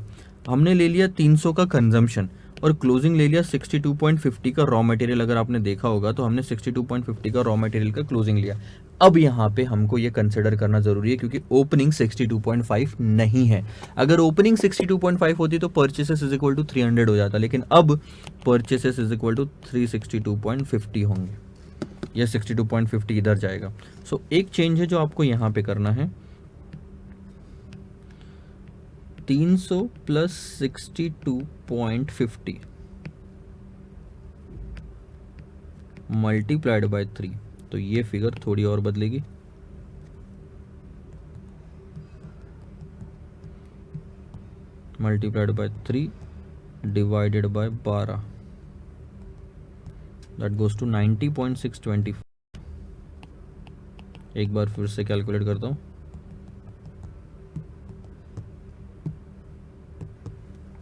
A: हमने ले लिया 300 का कंजम्पशन और क्लोजिंग ले लिया 62.50 का रॉ मटेरियल। अगर आपने देखा होगा तो हमने 62.50 का रॉ मटेरियल का क्लोजिंग लिया। अब यहाँ पे हमको ये कंसिडर करना जरूरी है, क्योंकि ओपनिंग 62.5 नहीं है। अगर ओपनिंग 62.5 होती तो परचेसेस इज इक्वल टू 300 हो जाता, लेकिन अब परचेसेस इज इक्वल टू 362.50 होंगे, यह 62.50 इधर जाएगा। सो एक चेंज है जो आपको यहाँ पे करना है, 300 प्लस 62.50 मल्टीप्लाइड बाय 3, तो ये फिगर थोड़ी और बदलेगी। Multiplied by 3 divided by 12, that goes to 90.625। एक बार फिर से कैलकुलेट करता हूँ,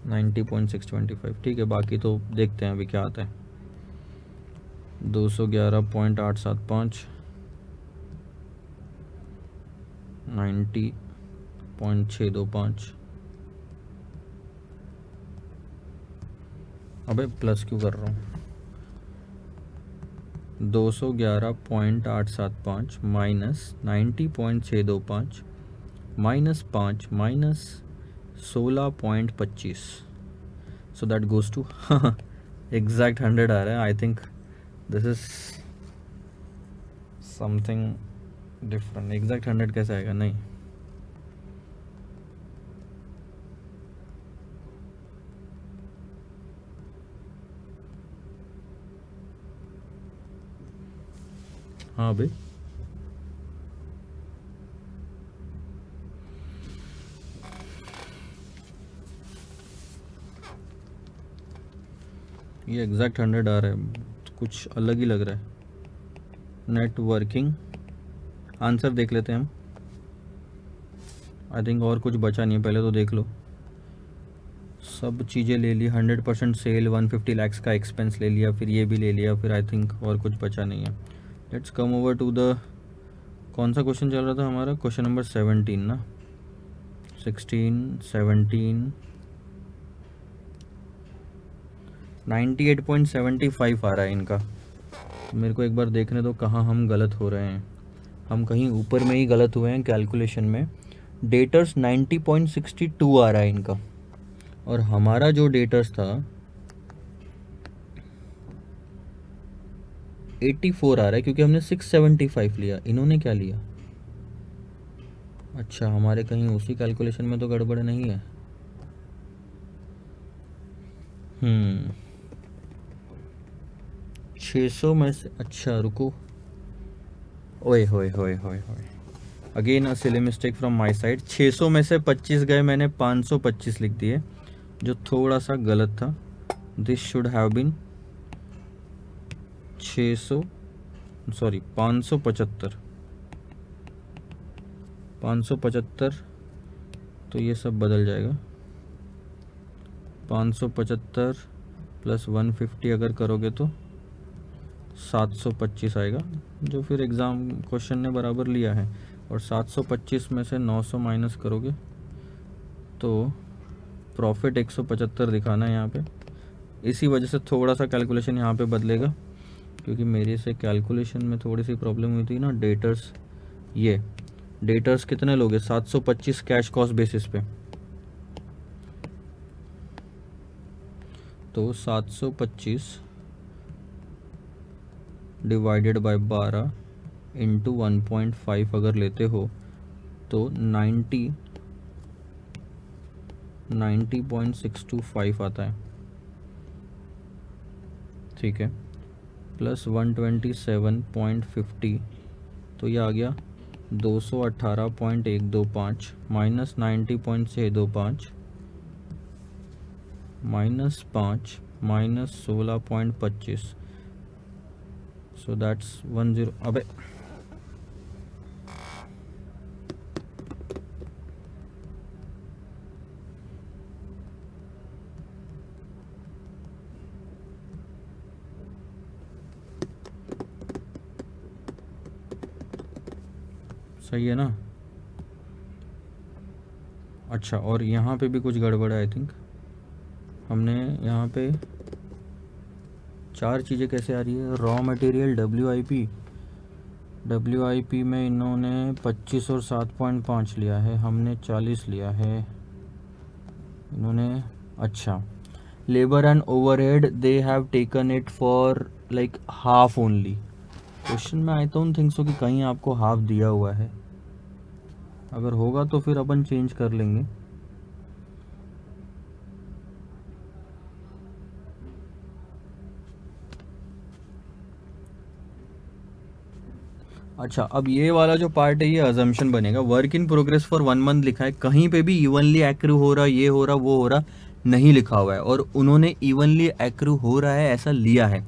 A: 90.625, ठीक है। बाकी तो देखते हैं अभी क्या आता है। 211.875 90.625, अबे प्लस क्यों कर रहा हूँ? 211.875 minus 90.625 minus 5 minus 16.25, so that goes to exact 100 आ रहा है। I think this is something different. Exact 100 कैसे आएगा? नहीं, हाँ भाई, ये एग्जैक्ट 100 आ रहा है, कुछ अलग ही लग रहा है। नेटवर्किंग, आंसर देख लेते हैं हम। आई थिंक और कुछ बचा नहीं है, पहले तो देख लो। सब चीज़ें ले ली, 100% सेल, 150 लैक्स का एक्सपेंस ले लिया, फिर ये भी ले लिया, फिर आई थिंक और कुछ बचा नहीं है। Let's come over to the, कौन सा क्वेश्चन चल रहा था हमारा? क्वेश्चन नंबर 17 ना, 16, 17, 98.75 आ रहा है इनका। मेरे को एक बार देखने दो कहाँ हम गलत हो रहे हैं। हम कहीं ऊपर में ही गलत हुए हैं कैलकुलेशन में। डेटर्स 90.62 आ रहा है इनका, और हमारा जो डेटर्स था 84 आ रहा है, क्योंकि हमने 675 लिया। इन्होंने क्या लिया? अच्छा, हमारे कहीं उसी कैलकुलेशन में तो गड़बड़ नहीं है। 600 में से, अच्छा रुको, ओए होए होए होए होए, again a silly mistake from my side. 600 में से 25 गए, मैंने 525 लिख दिए, जो थोड़ा सा गलत था। This should have been 600, sorry 575, 575। तो ये सब बदल जाएगा। 575 प्लस 150 अगर करोगे तो 725 आएगा, जो फिर एग्ज़ाम क्वेश्चन ने बराबर लिया है। और 725 में से 900 माइनस करोगे तो प्रॉफिट 175 दिखाना है यहाँ पे। इसी वजह से थोड़ा सा कैलकुलेशन यहाँ पे बदलेगा, क्योंकि मेरे से कैलकुलेशन में थोड़ी सी प्रॉब्लम हुई थी ना। डेटर्स, ये डेटर्स कितने लोगे? 725 कैश कॉस्ट बेसिस पे, तो 725 डिवाइडेड बाय 12 इंटू 1.5 अगर लेते हो तो 90.625 आता है, ठीक है। प्लस 127.50, तो ये आ गया 218.125 minus 90.625 minus 5 minus 16.25, so that's 10। अबे सही है ना? अच्छा, और यहाँ पे भी कुछ गड़बड़ है आई थिंक। हमने यहाँ पे 4 चीज़ें कैसे आ रही है? Raw material W I P में इन्होंने 25 और 7.5 लिया है, हमने 40 लिया है इन्होंने। अच्छा, labour and overhead they have taken it for like half only. Question में आई डोंट थिंक सो कि कहीं आपको हाफ दिया हुआ है, अगर होगा तो फिर अपन चेंज कर लेंगे। अच्छा, अब ये वाला जो पार्ट है ये अजम्पशन बनेगा। Work in progress for 1 month लिखा है, कहीं पे भी इवनली एक्रू हो रहा, ये हो रहा, वो हो रहा नहीं लिखा हुआ है, और उन्होंने इवनली एक्रू हो रहा है ऐसा लिया है।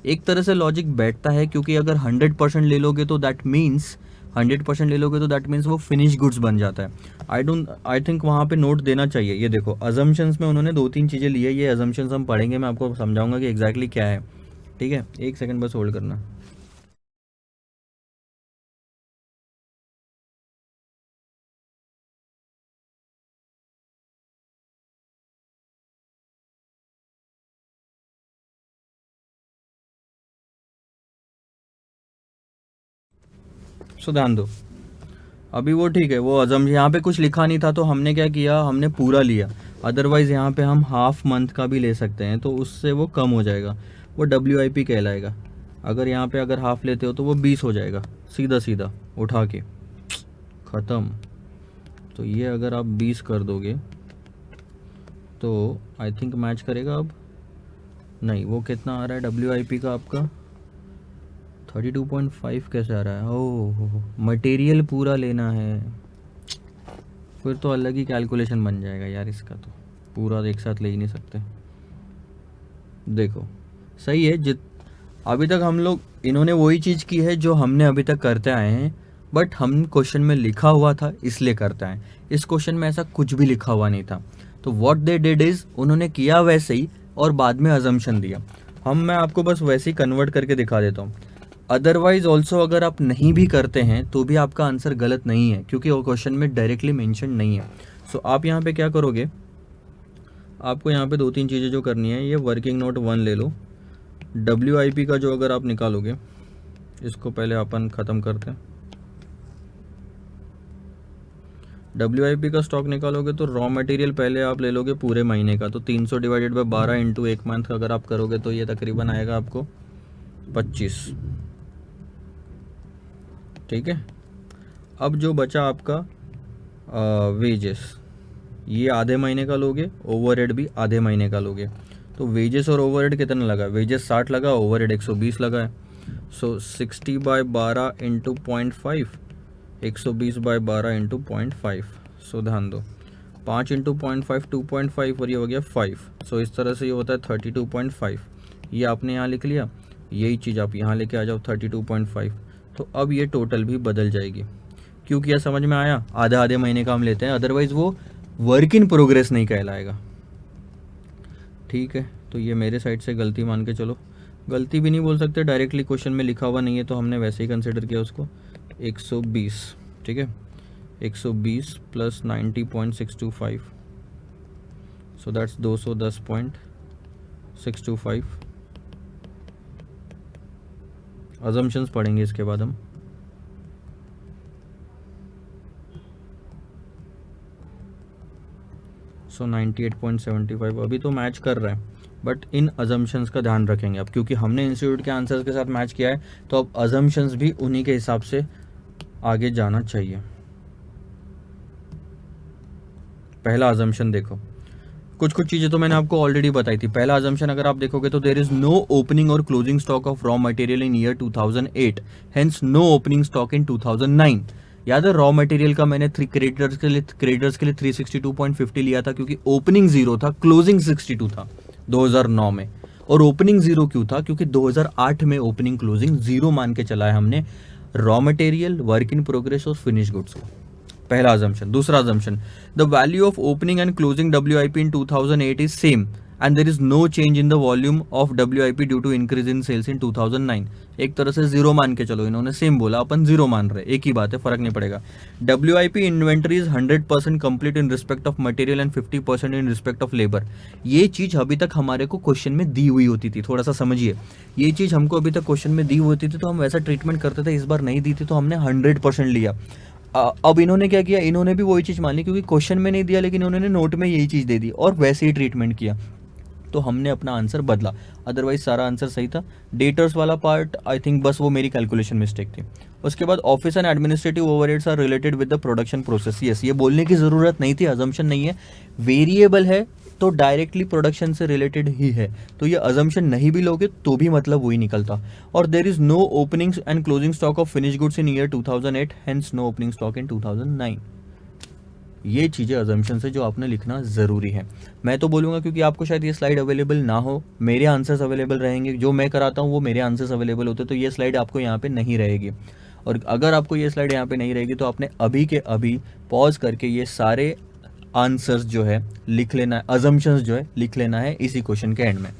A: एक तरह से लॉजिक बैठता है, क्योंकि अगर 100% ले लोगे तो दैट मीन्स 100% ले लोगे तो दैट मीन्स वो फिनिश गुड्स बन जाता है। आई थिंक वहाँ पे नोट देना चाहिए। ये देखो, अजम्पशंस में उन्होंने 2-3 चीज़ें ली है, ये अजम्पशंस हम पढ़ेंगे, मैं आपको समझाऊंगा कि एग्जैक्टली क्या है, ठीक है। एक सेकंड बस होल्ड करना। सो ध्यान दो, अभी वो ठीक है, वो अजम यहाँ पे कुछ लिखा नहीं था तो हमने क्या किया, हमने पूरा लिया। अदरवाइज़ यहाँ पे हम हाफ मंथ का भी ले सकते हैं, तो उससे वो कम हो जाएगा, वो WIP कहलाएगा। अगर यहाँ पे अगर हाफ लेते हो तो वो 20 हो जाएगा, सीधा सीधा उठा के ख़त्म। तो ये अगर आप 20 कर दोगे तो आई थिंक मैच करेगा। अब नहीं, वो कितना आ रहा है WIP का आपका? 32.5 कैसे आ रहा है? ओह, मटेरियल पूरा लेना है, फिर तो अलग ही कैलकुलेशन बन जाएगा यार इसका, तो पूरा एक साथ ले ही नहीं सकते। देखो सही है, जित अभी तक हम लोग, इन्होंने वही चीज़ की है जो हमने अभी तक करते आए हैं, बट हम क्वेश्चन में लिखा हुआ था इसलिए करते आए। इस क्वेश्चन में ऐसा कुछ भी लिखा हुआ नहीं था, तो व्हाट दे डिड इज, उन्होंने किया वैसे ही और बाद में अजम्पशन दिया। मैं आपको बस वैसे ही कन्वर्ट करके दिखा देता हूँ। अदरवाइज ऑल्सो अगर आप नहीं भी करते हैं तो भी आपका आंसर गलत नहीं है, क्योंकि वो क्वेश्चन में डायरेक्टली मेंशन नहीं है। सो आप यहाँ पे क्या करोगे, आपको यहाँ पे 2-3 चीज़ें जो करनी है, ये वर्किंग नोट 1 ले लो। WIP का जो अगर आप निकालोगे, इसको पहले अपन ख़त्म करते हैं। WIP का स्टॉक निकालोगे तो रॉ मटेरियल पहले आप ले लोगे पूरे महीने का, तो 300 डिवाइडेड बाय 12 इंटू 1 मंथ का अगर आप करोगे तो ये तकरीबन आएगा आपको 25। ठीक है। अब जो बचा आपका वेजेस, ये आधे महीने का लोगे, ओवरहेड भी आधे महीने का लोगे, तो वेजेस और ओवरहेड कितना लगा, वेजेस 60 लगा, ओवरहेड 120 लगा है। सो 60/12 इंटू 0.5, 120 बाय 12 इंटू 0.5। सो ध्यान दो, 5 इंटू 0.5 2.5 और ये हो गया 5। सो इस तरह से ये होता है 32.5। ये आपने यहाँ लिख लिया, यही चीज़ आप यहाँ लेके आ जाओ 32.5। तो अब ये टोटल भी बदल जाएगी। क्यों किया समझ में आया? आधे आधे महीने का हम लेते हैं, अदरवाइज वो वर्क इन प्रोग्रेस नहीं कहलाएगा। ठीक है, तो ये मेरे साइड से गलती मान के चलो, गलती भी नहीं बोल सकते, डायरेक्टली क्वेश्चन में लिखा हुआ नहीं है तो हमने वैसे ही कंसिडर किया उसको। 120, ठीक है, 120 प्लस 90.625, सो दैट्स 210.625। अजम्पशंस पढ़ेंगे इसके बाद हम। सो 98.75 अभी तो मैच कर रहा है, बट इन अजम्पशंस का ध्यान रखेंगे अब, क्योंकि हमने इंस्टीट्यूट के आंसर्स के साथ मैच किया है, तो अब अजम्पशंस भी उन्हीं के हिसाब से आगे जाना चाहिए। पहला अजम्पशन देखो, कुछ चीज़ें तो मैंने आपको ऑलरेडी बताई थी। पहला अजम्पशन अगर आप देखोगे तो देयर इज नो ओपनिंग और closing stock of raw material in year 2008, hence no opening stock in 2009। याद है रॉ मटेरियल का मैंने क्रेडिटर्स के लिए 362.50 लिया था, क्योंकि ओपनिंग 0 था, क्लोजिंग 62 था 2009 में। और ओपनिंग 0 क्यों था? क्योंकि 2008 में ओपनिंग क्लोजिंग 0 मान के चला है हमने raw material, work in progress और फिनिश गुड्स को। पहला अजम्पशन। दूसरा assumption, the value of opening and closing WIP in 2008 is same and there is no change in the volume of WIP due to increase in sales in 2009। एक तरह से 0 मान के चलो, इन्होंने सेम बोला, अपन 0 मान रहे, एक ही बात है, फर्क नहीं पड़ेगा। WIP inventory is 100% complete in respect of material and 50% in respect of labour. ये चीज अभी तक हमारे को क्वेश्चन में दी हुई होती थी, थोड़ा सा समझिए, ये चीज हमको अभी तक क्वेश्चन में दी हुई होती थी तो हम वैसा ट्रीटमेंट करते थे, इस बार नहीं दी थी तो हमने 100% लिया। अब इन्होंने क्या किया, इन्होंने भी वही चीज़ मान ली, क्योंकि क्वेश्चन में नहीं दिया लेकिन इन्होंने नोट में यही चीज़ दे दी और वैसे ही ट्रीटमेंट किया, तो हमने अपना आंसर बदला, अदरवाइज सारा आंसर सही था। डेटर्स वाला पार्ट आई थिंक बस वो मेरी कैलकुलेशन मिस्टेक थी। उसके बाद office and administrative overheads are related with the production process. Yes, ये बोलने की ज़रूरत नहीं थी, अजम्पशन नहीं है, वेरिएबल है तो डायरेक्टली प्रोडक्शन से रिलेटेड ही है, तो ये अजम्पशन नहीं भी लोगे तो भी मतलब वही निकलता। और there is no opening and closing stock of finish goods in year 2008, hence no opening stock in 2009। ये चीज़ें अजम्पशन से जो आपने लिखना ज़रूरी है। मैं तो बोलूँगा क्योंकि आपको शायद ये स्लाइड अवेलेबल ना हो, मेरे आंसर्स अवेलेबल रहेंगे, जो मैं कराता हूँ वो मेरे आंसर्स अवेलेबल होते, तो ये स्लाइड आपको यहाँ पे नहीं रहेगी। और अगर आपको ये स्लाइड यहाँ पे नहीं रहेगी तो आपने अभी के अभी पॉज करके ये सारे आंसर्स जो है लिख लेना है, अजम्पशंस जो है लिख लेना है इसी क्वेश्चन के एंड में।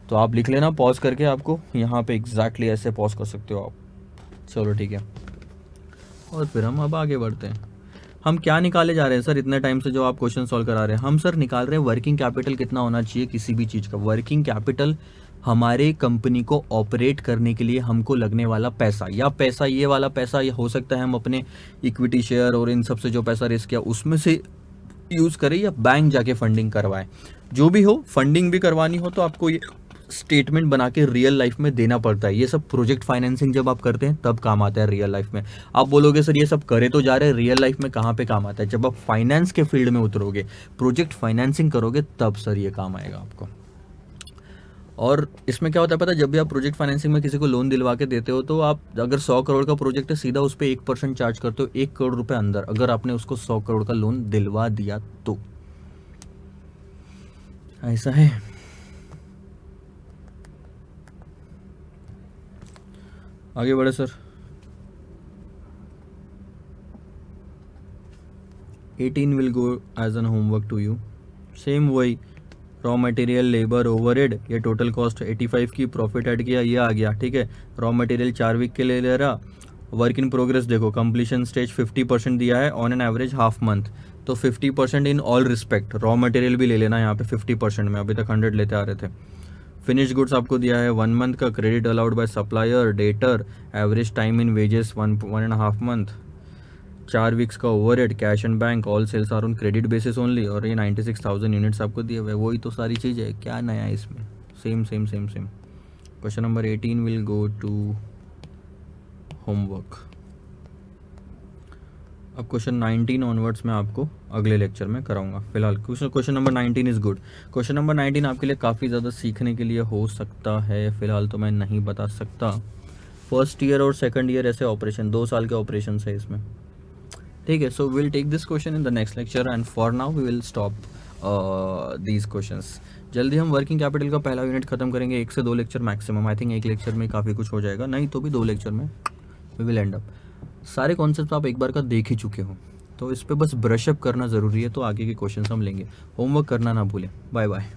A: तो आप लिख लेना पॉज करके, आपको यहाँ पे एग्जैक्टली ऐसे पॉज कर सकते हो आप। चलो ठीक है, और फिर हम अब आगे बढ़ते हैं। हम क्या निकाले जा रहे हैं सर इतने टाइम से जो आप क्वेश्चन सॉल्व करा रहे हैं? हम सर निकाल रहे हैं वर्किंग कैपिटल कितना होना चाहिए किसी भी चीज़ का। वर्किंग कैपिटल हमारे कंपनी को ऑपरेट करने के लिए हमको लगने वाला पैसा, या पैसा ये वाला पैसा ये हो सकता है हम अपने इक्विटी शेयर और इन सब से जो पैसा रेस किया उसमें से यूज़ करें, या बैंक जाके फंडिंग करवाएं, जो भी हो। फंडिंग भी करवानी हो तो आपको ये स्टेटमेंट बना के रियल लाइफ में देना पड़ता है। ये सब प्रोजेक्ट फाइनेंसिंग जब आप करते हैं तब काम आता है रियल लाइफ में। आप बोलोगे सर ये सब करे तो जा रहे हैं, रियल लाइफ में कहाँ पे काम आता है? जब आप फाइनेंस के फील्ड में उतरोगे, प्रोजेक्ट फाइनेंसिंग करोगे, तब सर ये काम आएगा आपको। और इसमें क्या होता है पता है, जब भी आप प्रोजेक्ट फाइनेंसिंग में किसी को लोन दिलवा के देते हो तो आप अगर 100 करोड़ का प्रोजेक्ट है सीधा उस पर 1% चार्ज करते हो, 1 करोड़ रुपए अंदर, अगर आपने उसको 100 करोड़ का लोन दिलवा दिया तो ऐसा है। आगे बढ़े sir. 18 will go as an homework to you. Same वही, रॉ मटेरियल, लेबर, ओवरहेड, ये टोटल कॉस्ट 85 की, प्रॉफिट ऐड किया, ये आ गया, ठीक है। रॉ मटेरियल 4 वीक के लिए ले रहा। वर्क इन प्रोग्रेस देखो, कंप्लीशन स्टेज 50% दिया है, on an average half month, तो 50% in all respect. Raw material भी ले लेना यहाँ पे 50% में, अभी तक 100 लेते आ रहे थे। फिनिश गुड्स आपको दिया है 1 मंथ का, credit allowed by supplier, debtor, average time in wages 1.5 month, 4 weeks का overhead, cash and bank, all sales are on credit basis only, और ये 96,000 यूनिट्स आपको दिए हुए। वही तो सारी चीज़ है, क्या नया है इसमें, same same same same. Question number 18 will go to homework. अब क्वेश्चन 19 ऑनवर्ड्स मैं आपको अगले लेक्चर में कराऊंगा। फिलहाल question number 19 is good. Question number 19 आपके लिए काफ़ी ज़्यादा सीखने के लिए हो सकता है, फिलहाल तो मैं नहीं बता सकता। फर्स्ट ईयर और सेकंड ईयर ऐसे ऑपरेशन, 2 साल के ऑपरेशन है इसमें, ठीक है। So will take this question in the next lecture and for now we will stop these questions. जल्दी हम वर्किंग कैपिटल का पहला यूनिट खत्म करेंगे, 1 से 2 lecture maximum. I think 1 lecture में काफ़ी कुछ हो जाएगा, नहीं तो भी 2 लेक्चर में वी विल एंड अप। सारे कॉन्सेप्ट आप एक बार का देख ही चुके हो, तो इस पर बस ब्रशअप करना ज़रूरी है, तो आगे के क्वेश्चन हम लेंगे। होमवर्क करना ना भूलें। Bye bye.